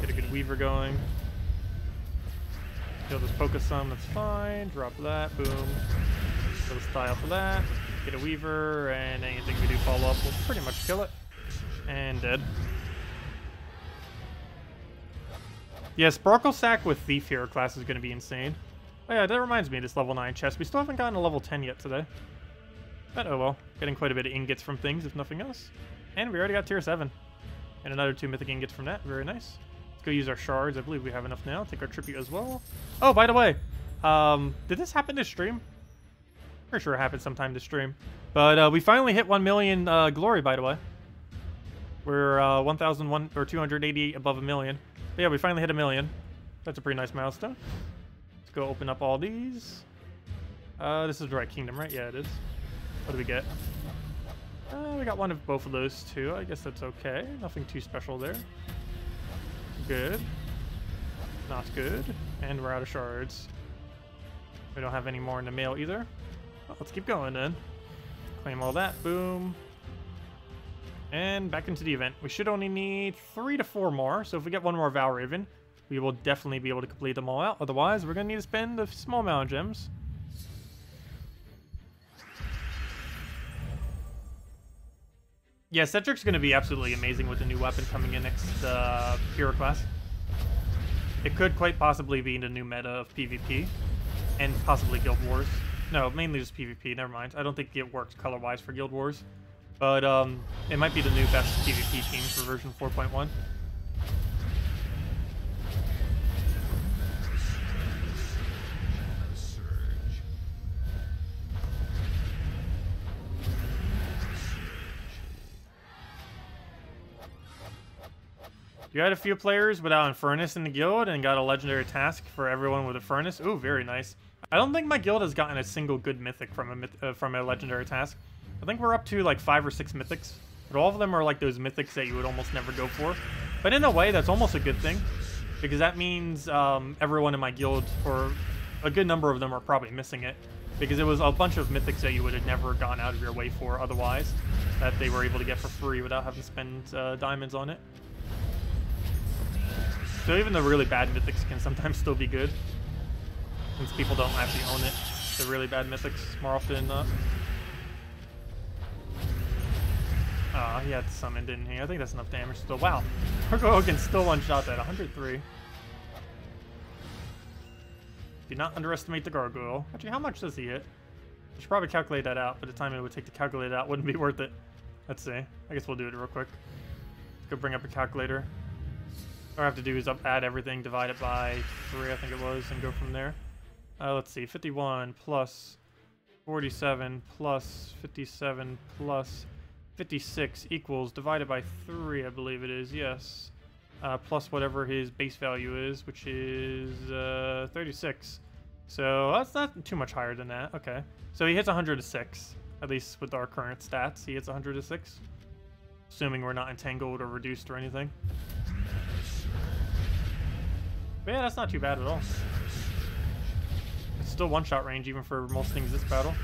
Get a good Weaver going. He'll just focus some, that's fine. Drop that, boom. So let's die off of that. Get a Weaver, and anything we do follow up will pretty much kill it. And dead. Yeah, Sparkle Sack with Thief Hero class is going to be insane. Oh yeah, that reminds me of this level 9 chest. We still haven't gotten a level 10 yet today. But oh well, getting quite a bit of ingots from things, if nothing else. And we already got tier 7. And another 2 mythic ingots from that, very nice. Let's go use our shards, I believe we have enough now. Take our tribute as well. Oh, by the way, did this happen this stream? Pretty sure it happened sometime this stream. But we finally hit 1 million glory, by the way. We're 1,001 or 288 above a million. But yeah, we finally hit a million. That's a pretty nice milestone. Let's go open up all these. This is the right kingdom, right? Yeah, it is. What do we get? We got one of both of those too. I guess that's okay. Nothing too special there. Good. Not good. And we're out of shards. We don't have any more in the mail either. Well, let's keep going then. Claim all that. Boom. And back into the event. We should only need 3 to 4 more. So if we get one more Val Raven, we will definitely be able to complete them all out. Otherwise, we're going to need to spend a small amount of gems. Yeah, Cedric's going to be absolutely amazing with the new weapon coming in next hero class. It could quite possibly be the new meta of PvP and possibly Guild Wars. No, mainly just PvP, never mind. I don't think it works color-wise for Guild Wars. But it might be the new best PvP team for version 4.1. You had a few players without a furnace in the guild and got a legendary task for everyone with a furnace. Ooh, very nice. I don't think my guild has gotten a single good mythic from a legendary task. I think we're up to like 5 or 6 mythics. But all of them are like those mythics that you would almost never go for. But in a way, that's almost a good thing. Because that means everyone in my guild, or a good number of them, are probably missing it. Because it was a bunch of mythics that you would have never gone out of your way for otherwise. That they were able to get for free without having to spend diamonds on it. So even the really bad mythics can sometimes still be good. Since people don't actually own it. The really bad mythics more often than not. He had summoned, didn't he? I think that's enough damage still. Wow. Gargoyle can still one-shot that. 103. Do not underestimate the Gargoyle. Actually, how much does he hit? I should probably calculate that out, but the time it would take to calculate it out wouldn't be worth it. Let's see. I guess we'll do it real quick. Let's go bring up a calculator. All I have to do is add everything, divide it by 3, I think it was, and go from there. Let's see. 51 plus 47 plus 57 plus 56 equals, divided by 3, I believe it is, yes. Plus whatever his base value is, which is 36. So that's not too much higher than that. Okay. So he hits 106, at least with our current stats. He hits 106. Assuming we're not entangled or reduced or anything. But yeah, that's not too bad at all. It's still one-shot range even for most things this battle.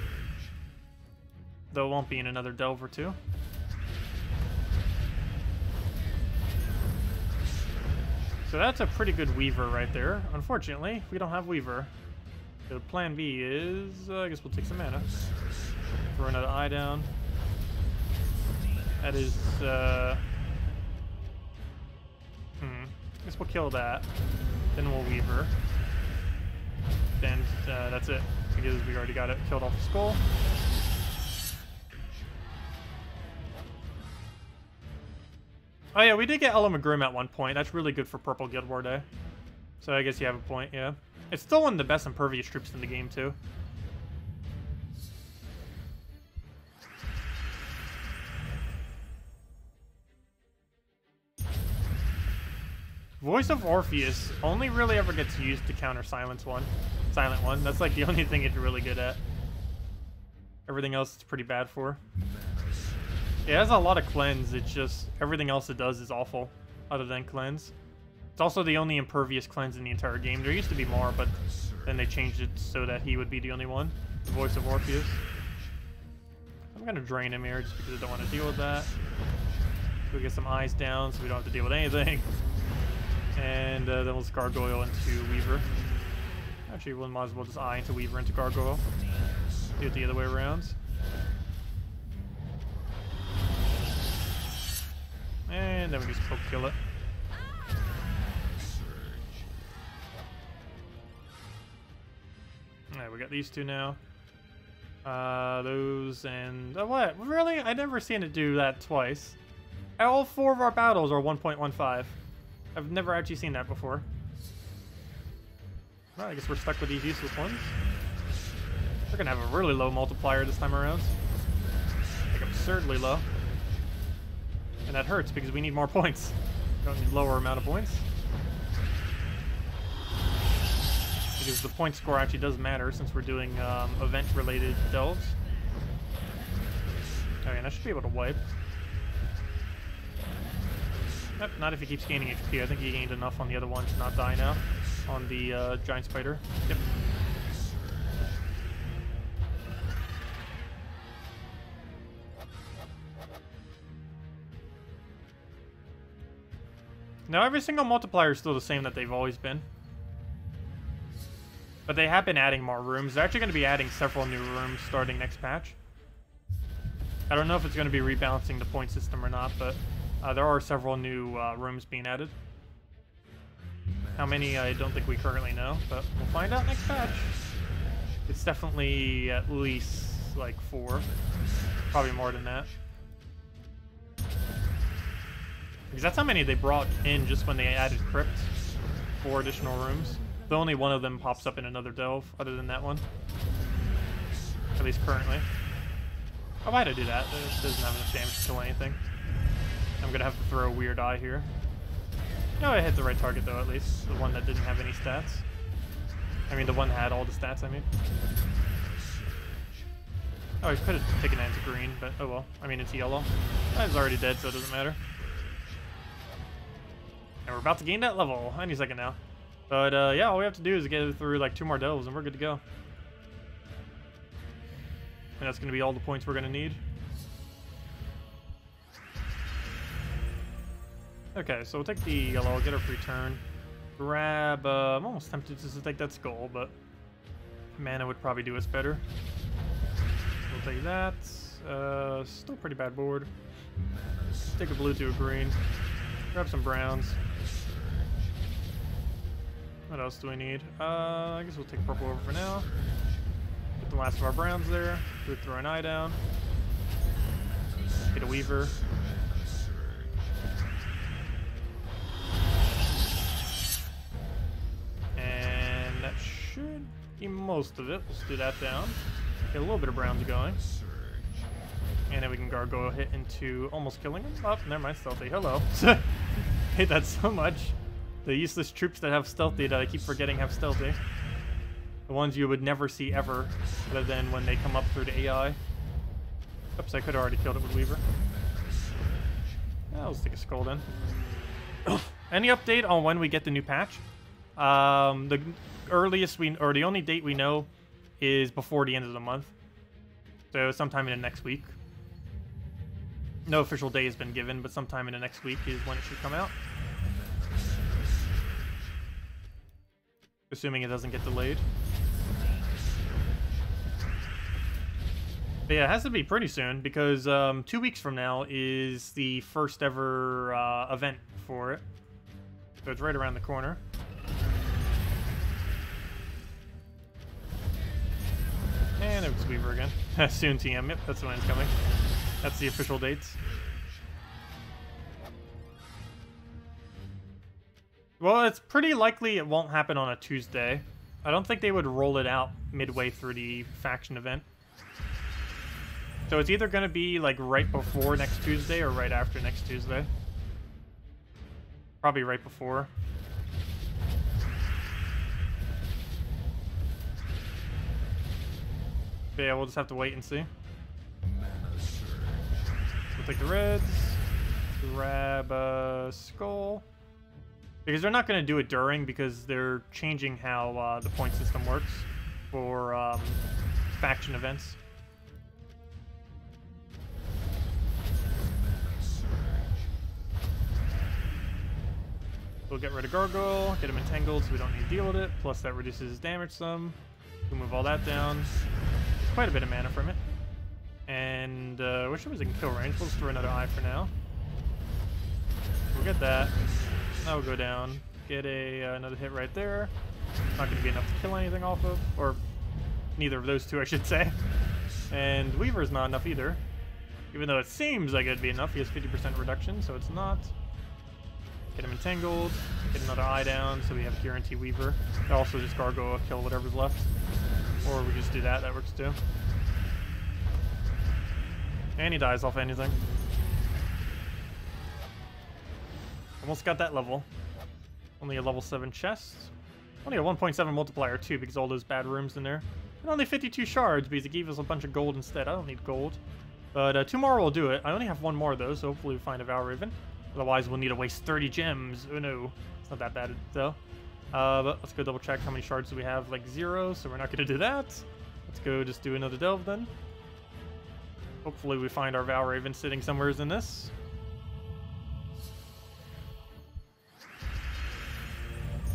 Though it won't be in another delve or 2. So that's a pretty good Weaver right there. Unfortunately, we don't have Weaver. So plan B is, I guess we'll take some mana. Throw another eye down. That is, I guess we'll kill that. Then we'll Weaver. Then that's it, because we already got it killed off the skull. Oh yeah, we did get Ella McGrim at one point. That's really good for Purple Guild War Day. So I guess you have a point, yeah. It's still one of the best impervious troops in the game, too. Voice of Orpheus only really ever gets used to counter Silent One. That's like the only thing it's really good at. Everything else it's pretty bad for. It has a lot of cleanse, it's just everything else it does is awful, other than cleanse. It's also the only impervious cleanse in the entire game. There used to be more, but then they changed it so that he would be the only one. The Voice of Orpheus. I'm gonna drain him here just because I don't want to deal with that. We'll get some eyes down so we don't have to deal with anything. And then we'll just Gargoyle into Weaver. Actually, we might as well just eye into Weaver into Gargoyle. Do it the other way around. And then we just poke kill it. Alright, we got these two now. Those and... Oh, what? Really? I never seen it do that twice. All 4 of our battles are 1.15. I've never actually seen that before. Well, I guess we're stuck with these useless ones. We're gonna have a really low multiplier this time around. Like, absurdly low. And that hurts because we need more points. We don't need lower amount of points. Because the point score actually does matter since we're doing event-related delves. Okay, and I should be able to wipe. Nope, not if he keeps gaining HP. I think he gained enough on the other one to not die now. On the giant spider. Yep. Now every single multiplier is still the same that they've always been. But they have been adding more rooms. They're actually going to be adding several new rooms starting next patch. I don't know if it's going to be rebalancing the point system or not, but there are several new rooms being added. How many, I don't think we currently know, but we'll find out next patch. It's definitely at least like 4. Probably more than that. Because that's how many they brought in just when they added Crypt. 4 additional rooms. The only one of them pops up in another delve, other than that one. At least currently. Oh, why'd I do that? It doesn't have enough damage to kill anything. I'm gonna have to throw a weird eye here. No, I hit the right target though, at least. The one that didn't have any stats. I mean, the one that had all the stats, I mean. Oh, I could have taken that into green, but oh well. I mean, it's yellow. That is already dead, so it doesn't matter. And we're about to gain that level any second now. But yeah, all we have to do is get through like 2 more delves and we're good to go. And that's going to be all the points we're going to need. Okay, so we'll take the yellow, get our free turn. Grab, I'm almost tempted just to take that skull, but mana would probably do us better. We'll take that. Still pretty bad board. Take a blue to a green. Grab some browns. What else do we need? I guess we'll take purple over for now. Get the last of our browns there. Do it, throw an eye down. Get a weaver. And that should be most of it. Let's do that down. Get a little bit of browns going. And then we can gargoyle hit into almost killing him. Oh, never mind, stealthy. Hello. Hate that so much. The useless troops that have stealthy that I keep forgetting have stealthy. The ones you would never see ever, other than when they come up through the AI. Oops, I could have already killed it with Weaver. Yeah, let's take a skull then. Any update on when we get the new patch? The earliest or the only date we know is before the end of the month. So sometime in the next week. No official day has been given, but sometime in the next week is when it should come out. Assuming it doesn't get delayed. But yeah, it has to be pretty soon because 2 weeks from now is the first ever event for it. So it's right around the corner. And it's Weaver again. Soon TM, yep, that's when it's coming. That's the official dates. Well, it's pretty likely it won't happen on a Tuesday. I don't think they would roll it out midway through the faction event. So it's either going to be like right before next Tuesday or right after next Tuesday. Probably right before. But yeah, we'll just have to wait and see. We'll take the reds. Grab a skull. Because they're not going to do it during, because they're changing how the point system works for faction events. We'll get rid of Gargoyle, get him entangled so we don't need to deal with it. Plus that reduces his damage some. We'll move all that down. quite a bit of mana from it. And wish it was in kill range. We'll just throw another eye for now. We'll get that. That will go down. Get another hit right there. Not going to be enough to kill anything off of. Or neither of those two, I should say. And Weaver's not enough either. Even though it seems like it'd be enough. He has 50% reduction, so it's not. Get him entangled. Get another eye down, so we have guarantee Weaver. Also just Gargoyle, kill whatever's left. Or we just do that. That works too. And he dies off anything. Almost got that level. Only a level 7 chest. Only a 1.7 multiplier too, because all those bad rooms in there. And only 52 shards, because it gave us a bunch of gold instead. I don't need gold. But 2 more will do it. I only have 1 more though, so hopefully we find a Valraven. Otherwise we'll need to waste 30 gems. Oh no. It's not that bad though. But let's go double check how many shards do we have. Like 0, so we're not going to do that. Let's go just do another delve then. Hopefully we find our Valraven sitting somewhere in this.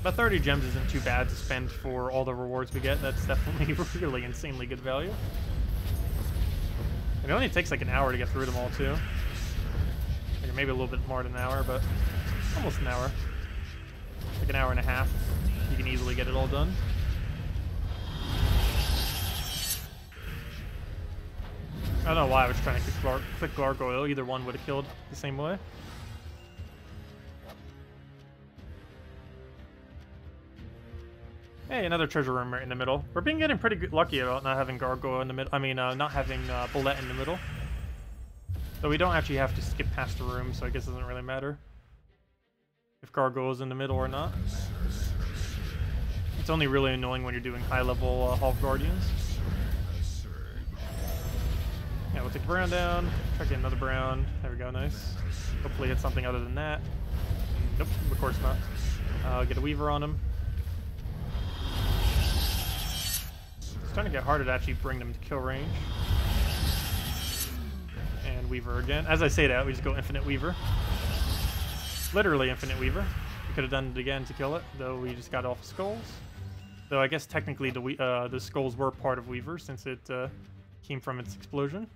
But 30 gems isn't too bad to spend for all the rewards we get. That's definitely really insanely good value. And it only takes like an hour to get through them all too. Like maybe a little bit more than an hour, but almost an hour. Like an hour and a half. You can easily get it all done. I don't know why I was trying to click Gargoyle. Either one would have killed the same way. Hey, another treasure room right in the middle. We're getting pretty lucky about not having Gargoyle in the middle. I mean, not having Bullet in the middle. So we don't actually have to skip past the room, so I guess it doesn't really matter if Gargoyle is in the middle or not. It's only really annoying when you're doing high-level Half Guardians. Yeah, we'll take the brown down. Try to get another brown. There we go, nice. Hopefully hit something other than that. Nope, of course not. Get a Weaver on him. It's starting to get harder to actually bring them to kill range. And Weaver again. As I say that, we just go Infinite Weaver. Literally Infinite Weaver. We could have done it again to kill it, though we just got off of skulls. Though I guess technically the skulls were part of Weaver since it came from its explosion.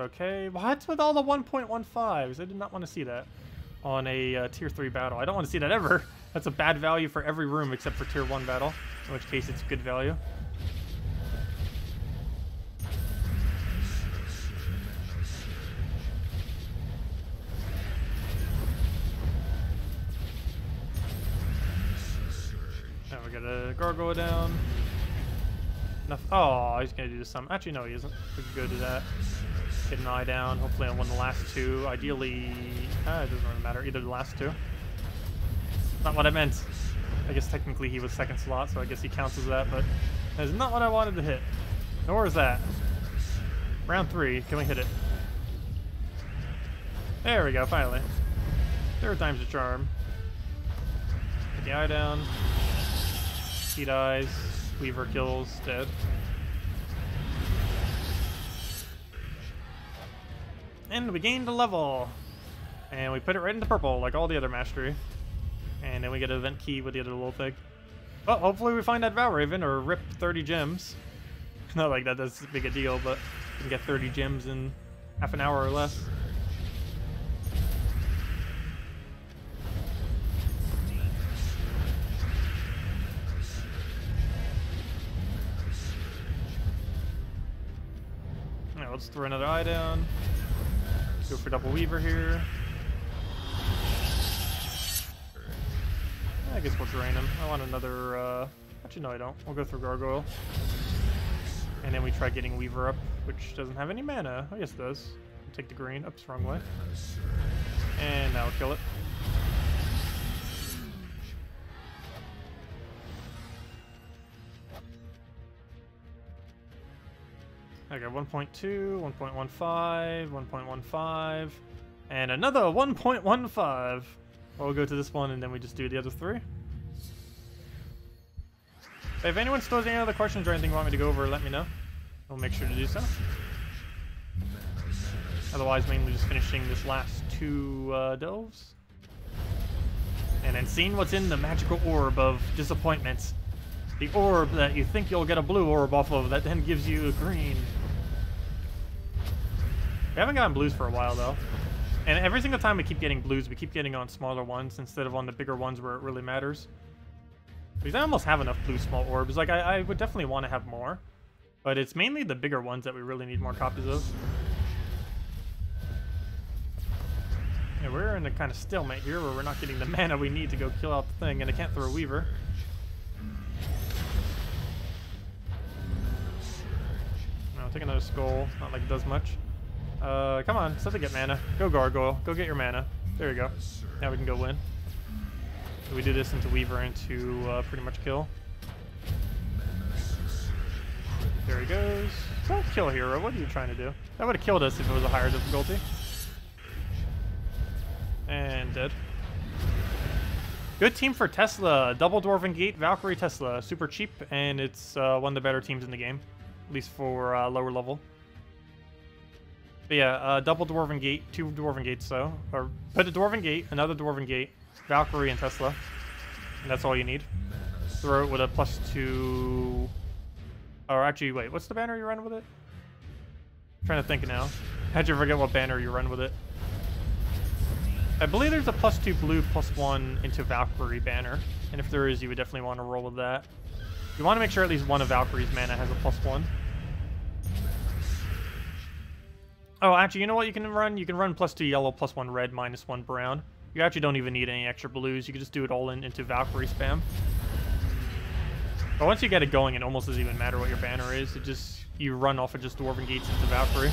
Okay, what's with all the 1.15s? I did not want to see that on a tier 3 battle. I don't want to see that ever. That's a bad value for every room except for tier 1 battle, in which case it's good value. Now we got a Gargoyle down. Enough. Oh, he's gonna do some. Actually, no, he isn't. We can go do that. Get an eye down. Hopefully on one of the last 2. Ideally, it doesn't really matter. Either the last 2. Not what I meant. I guess technically he was 2nd slot, so I guess he counts as that, but that's not what I wanted to hit. Nor is that. Round 3. Can we hit it? There we go, finally. 3rd time's a charm. Get the eye down. He dies. Weaver kills. Dead. And we gained a level. And we put it right into purple, like all the other mastery. And then we get an event key with the other little thing. Well, hopefully we find that Valraven or rip 30 gems. Not like that's big a deal, but we can get 30 gems in half an hour or less. Now let's throw another eye down. Go for double Weaver here. I guess we'll drain him. I want another, actually no I don't. We'll go through Gargoyle. And then we try getting Weaver up, which doesn't have any mana. Oh yes it does. We'll take the green. Oops, wrong way. And now we'll kill it. Okay, 1.2, 1.15, 1.15, and another 1.15. We'll go to this one and then we just do the other 3. If anyone still has any other questions or anything you want me to go over, let me know. We'll make sure to do so. Otherwise, mainly just finishing this last 2 delves. And then seeing what's in the magical orb of disappointments. The orb that you think you'll get a blue orb off of that then gives you a green. We haven't gotten blues for a while though. And every single time we keep getting blues, we keep getting on smaller ones instead of on the bigger ones where it really matters. Because I almost have enough blue small orbs. Like, I would definitely want to have more. But it's mainly the bigger ones that we really need more copies of. Yeah, we're in a kind of stalemate here where we're not getting the mana we need to go kill out the thing, and I can't throw a Weaver. No, take another skull. Not like it does much. Come on, something to get mana. Go Gargoyle. Go get your mana. There you go. Now we can go win. So we do this into Weaver into pretty much kill. There he goes. Don't kill hero. What are you trying to do? That would have killed us if it was a higher difficulty. And dead. Good team for Tesla. Double Dwarven Gate, Valkyrie, Tesla. Super cheap, and it's one of the better teams in the game. At least for lower level. But yeah, double Dwarven Gate, 2 Dwarven Gates though. Or put a Dwarven Gate, another Dwarven Gate, Valkyrie, and Tesla. And that's all you need. Throw it with a +2... Or actually, wait, what's the banner you run with it? I'm trying to think now. How'd you forget what banner you run with it? I believe there's a +2 blue, +1 into Valkyrie banner. And if there is, you would definitely want to roll with that. You want to make sure at least one of Valkyrie's mana has a +1. Oh, actually, you know what you can run? You can run +2 yellow, +1 red, -1 brown. You actually don't even need any extra blues. You can just do it all into Valkyrie spam. But once you get it going, it almost doesn't even matter what your banner is. It just, you run off of just Dwarven Gates into Valkyrie.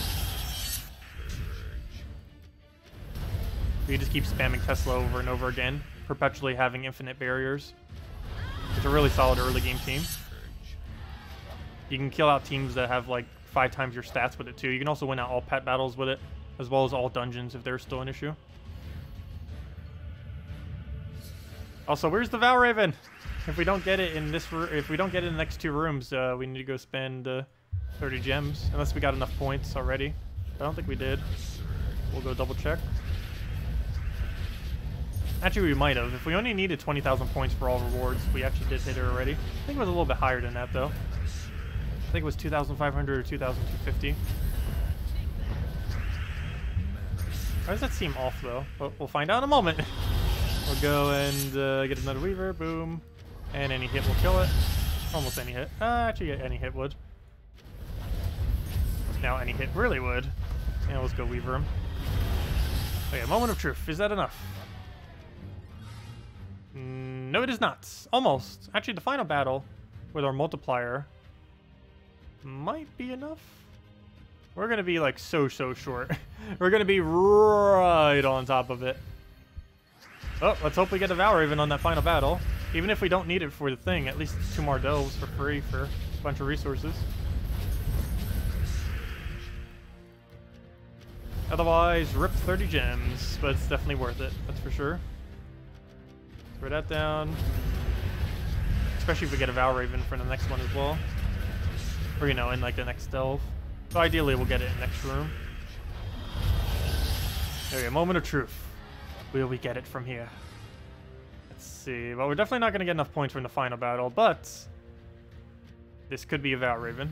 You just keep spamming Tesla over and over again, perpetually having infinite barriers. It's a really solid early game team. You can kill out teams that have like 5 times your stats with it too. You can also win out all pet battles with it, as well as all dungeons if there's still an issue. Also, where's the Valraven? If we don't get it in this, if we don't get it in the next 2 rooms, we need to go spend 30 gems, unless we got enough points already. I don't think we did. We'll go double check. Actually, we might have. If we only needed 20,000 points for all rewards, we actually did hit it already. I think it was a little bit higher than that, though. I think it was 2,500 or 2,250. Why does that seem off, though? But we'll find out in a moment. We'll go and get another Weaver. Boom. And any hit will kill it. Almost any hit. Actually, any hit would. Now any hit really would. And let's go Weaver him. Okay, moment of truth. Is that enough? No, it is not. Almost. Actually, the final battle with our multiplier might be enough. We're going to be like so short. We're going to be right on top of it. Oh, let's hope we get a Valraven on that final battle. Even if we don't need it for the thing, at least 2 more delves for free for a bunch of resources. Otherwise, rip 30 gems, but it's definitely worth it, that's for sure. Throw that down. Especially if we get a Valraven for the next one as well. Or, you know, in like the next delve. So ideally, we'll get it in next room. Okay, moment of truth. Will we get it from here? Let's see. Well, we're definitely not going to get enough points from the final battle, but this could be a Valraven.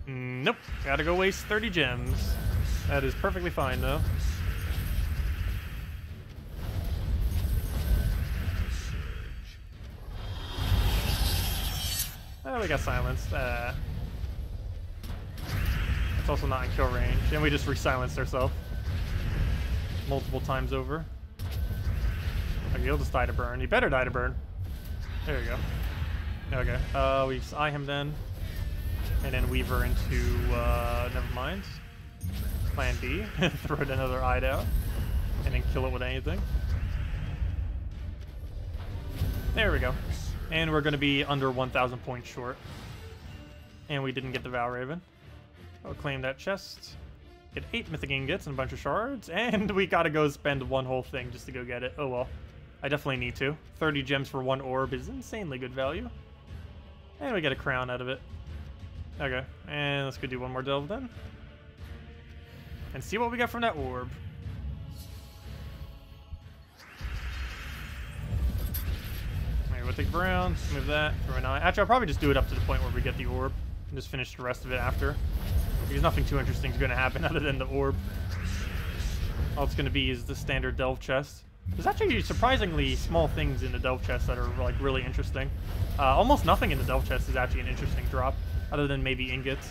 Nope. Gotta go waste 30 gems. That is perfectly fine, though. Oh, we got silenced. It's also not in kill range. And we just re-silenced ourselves multiple times over. Okay, he'll just die to burn. He better die to burn. There you go. Okay. We just eye him then. And then Weaver into, never mind. Plan B. Throw it another eye down. And then kill it with anything. There we go. And we're going to be under 1,000 points short. And we didn't get the Valraven. I'll claim that chest. Get 8 mythic ingots and a bunch of shards. And we got to go spend one whole thing just to go get it. Oh well. I definitely need to. 30 gems for 1 orb is insanely good value. And we get a crown out of it. Okay. And let's go do one more delve then. And see what we get from that orb. Take Brown, move that, throw an eye. Actually, I'll probably just do it up to the point where we get the orb and just finish the rest of it after. Because nothing too interesting is going to happen other than the orb. All it's going to be is the standard delve chest. There's actually surprisingly small things in the delve chest that are like really interesting. Almost nothing in the delve chest is actually an interesting drop, other than maybe ingots.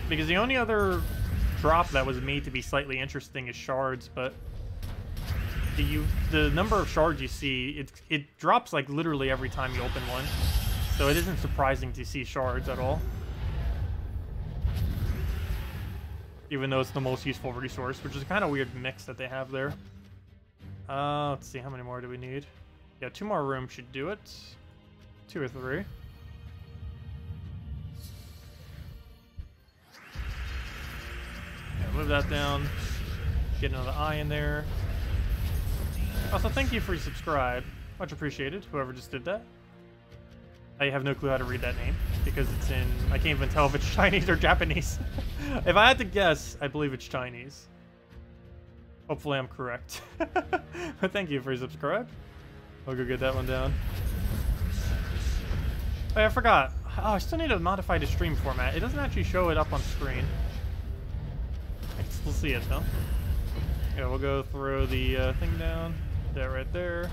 Because the only other drop that was made to be slightly interesting is shards, but the number of shards you see, it drops like literally every time you open one. So it isn't surprising to see shards at all. Even though it's the most useful resource, which is a kind of weird mix that they have there. Let's see, how many more do we need? Yeah, 2 more rooms should do it. 2 or 3. Yeah, move that down. Get another eye in there. Also, thank you for your subscribe. Much appreciated, whoever just did that. I have no clue how to read that name, because it's in... I can't even tell if it's Chinese or Japanese. If I had to guess, I believe it's Chinese. Hopefully I'm correct. But thank you for your subscribe. I'll go get that one down. Oh, I forgot. Oh, I still need to modify the stream format. It doesn't actually show it up on screen. I can still see it, though. Yeah, we'll go throw the thing down. That right there.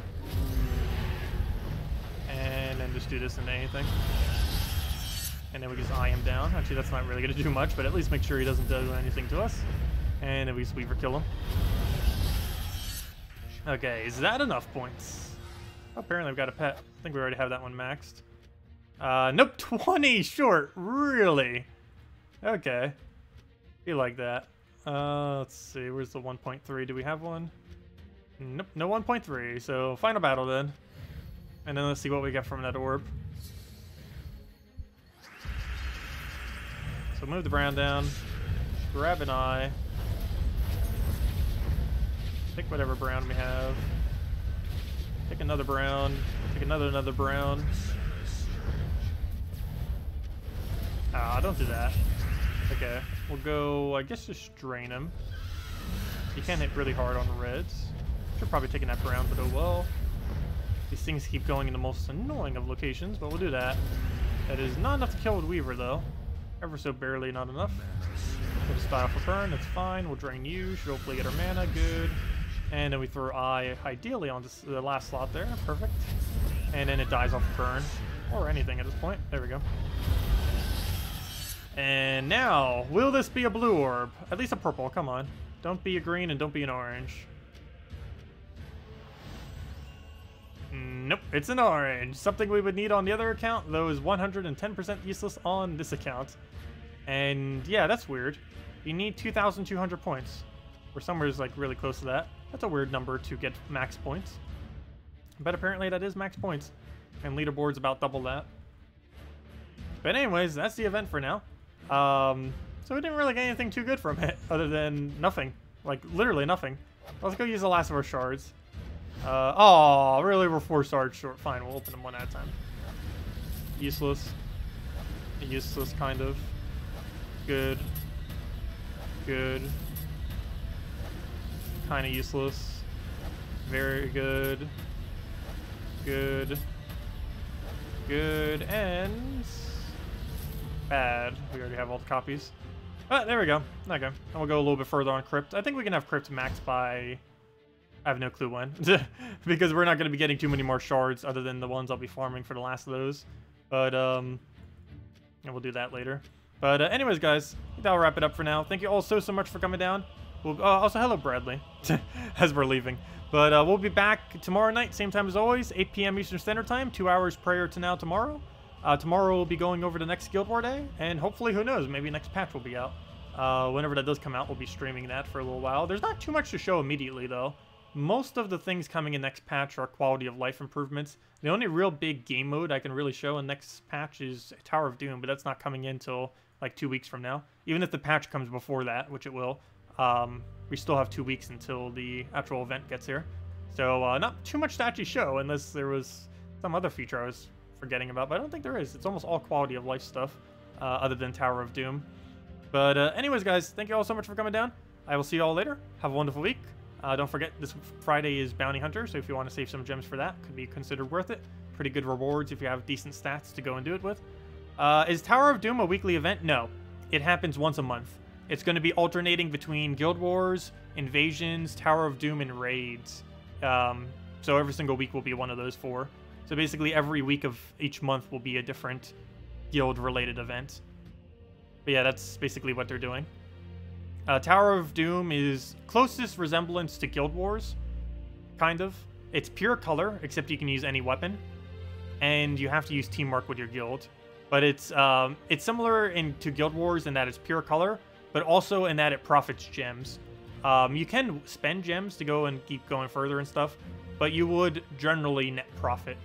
And then just do this into anything. And then we just eye him down. Actually, that's not really going to do much, but at least make sure he doesn't do anything to us. And then we just Weaver kill him. Okay, is that enough points? Oh, apparently I've got a pet. I think we already have that one maxed. Nope, 20 short. Really? Okay. Be like that. Let's see. Where's the 1.3? Do we have one? Nope, no 1.3. So final battle then. And then let's see what we get from that orb. So move the brown down. Grab an eye. Pick whatever brown we have. Pick another brown. Pick another brown. Ah, don't do that. Okay, we'll go, I guess just drain him. You can't hit really hard on the reds. Should probably taken that brown, but oh well. These things keep going in the most annoying of locations, but we'll do that. That is not enough to kill with Weaver, though. Ever so barely not enough. We'll just die off a burn, that's fine. We'll drain you, should hopefully get our mana, good. And then we throw Eye, ideally, on this, the last slot there, perfect. And then it dies off a burn, or anything at this point. There we go. And now, will this be a blue orb? At least a purple, come on. Don't be a green and don't be an orange. Nope, it's an orange. Something we would need on the other account, though, is 110% useless on this account. And yeah, that's weird. You need 2,200 points. Or somewhere is like really close to that. That's a weird number to get max points. But apparently that is max points. And leaderboard's about double that. But anyways, that's the event for now. So we didn't really get anything too good from it, other than nothing. Like, literally nothing. Let's go use the last of our shards. Oh, really? We're 4 shards short. Fine, we'll open them one at a time. Useless. Useless, kind of. Good. Good. Kind of useless. Very good. Good. Good. And... bad. We already have all the copies. But there we go. Okay. And we'll go a little bit further on Crypt. I think we can have Crypt max by... I have no clue when. Because we're not going to be getting too many more shards other than the ones I'll be farming for the last of those. But, and we'll do that later. But anyways, guys, that'll wrap it up for now. Thank you all so much for coming down. We'll, also, hello, Bradley, as we're leaving. But we'll be back tomorrow night, same time as always, 8 p.m. Eastern Standard Time, 2 hours prior to now tomorrow. Tomorrow we'll be going over the next Guild War Day, and hopefully, who knows, maybe next patch will be out. Whenever that does come out, we'll be streaming that for a little while. There's not too much to show immediately, though. Most of the things coming in next patch are quality of life improvements. The only real big game mode I can really show in next patch is Tower of Doom, but that's not coming in until like 2 weeks from now. Even if the patch comes before that, which it will, we still have 2 weeks until the actual event gets here. So not too much to actually show, unless there was some other feature I was forgetting about, but I don't think there is. It's almost all quality of life stuff, other than Tower of Doom. But anyways, guys, thank you all so much for coming down. I will see you all later. Have a wonderful week. Don't forget, this Friday is Bounty Hunter, so if you want to save some gems for that, could be considered worth it. Pretty good rewards if you have decent stats to go and do it with. Is Tower of Doom a weekly event? No. It happens once a month. It's going to be alternating between Guild Wars, Invasions, Tower of Doom, and Raids. So every single week will be one of those 4. So basically every week of each month will be a different guild-related event. But yeah, that's basically what they're doing. Tower of Doom is closest resemblance to Guild Wars, kind of. It's pure color, except you can use any weapon, and you have to use teamwork with your guild. But it's similar to Guild Wars in that it's pure color, but also in that it profits gems. You can spend gems to go and keep going further and stuff, but you would generally net profit,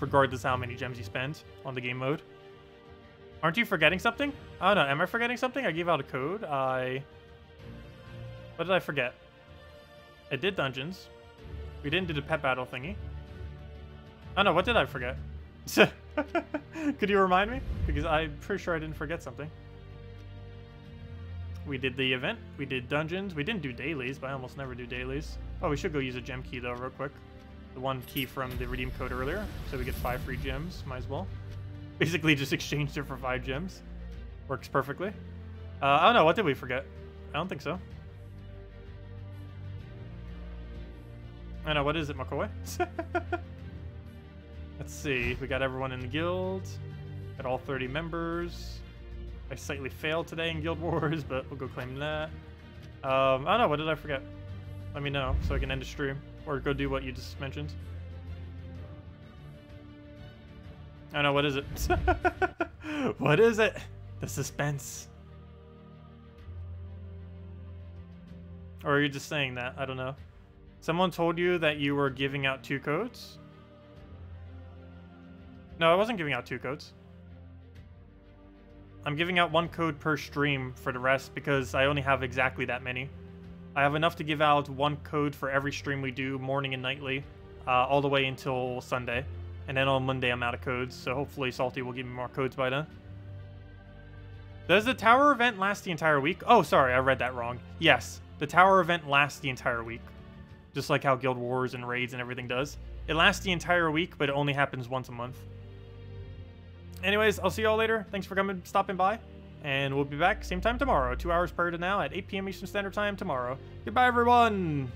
regardless of how many gems you spend on the game mode. Aren't you forgetting something? Oh no, am I forgetting something? I gave out a code. What did I forget? I did dungeons. We didn't do the pet battle thingy. Oh no, what did I forget? Could you remind me? Because I'm pretty sure I didn't forget something. We did the event. We did dungeons. We didn't do dailies, but I almost never do dailies. Oh, we should go use a gem key though real quick. The one key from the redeem code earlier. So we get 5 free gems. Might as well. Basically just exchanged it for 5 gems. Works perfectly. I don't know, what did we forget? I don't think so. I don't know, what is it, McCoy? Let's see, we got everyone in the guild. Got all 30 members. I slightly failed today in Guild Wars, but we'll go claim that. I don't know, what did I forget? Let me know so I can end the stream. Or go do what you just mentioned. I don't know, what is it? What is it? The suspense. Or are you just saying that? I don't know. Someone told you that you were giving out 2 codes? No, I wasn't giving out 2 codes. I'm giving out 1 code per stream for the rest because I only have exactly that many. I have enough to give out 1 code for every stream we do, morning and nightly, all the way until Sunday. And then on Monday, I'm out of codes, so hopefully Salty will give me more codes by then. Does the tower event last the entire week? Oh, sorry, I read that wrong. Yes, the tower event lasts the entire week. Just like how Guild Wars and Raids and everything does. It lasts the entire week, but it only happens once a month. Anyways, I'll see y'all later. Thanks for stopping by. And we'll be back same time tomorrow, 2 hours prior to now at 8 p.m. Eastern Standard Time tomorrow. Goodbye, everyone!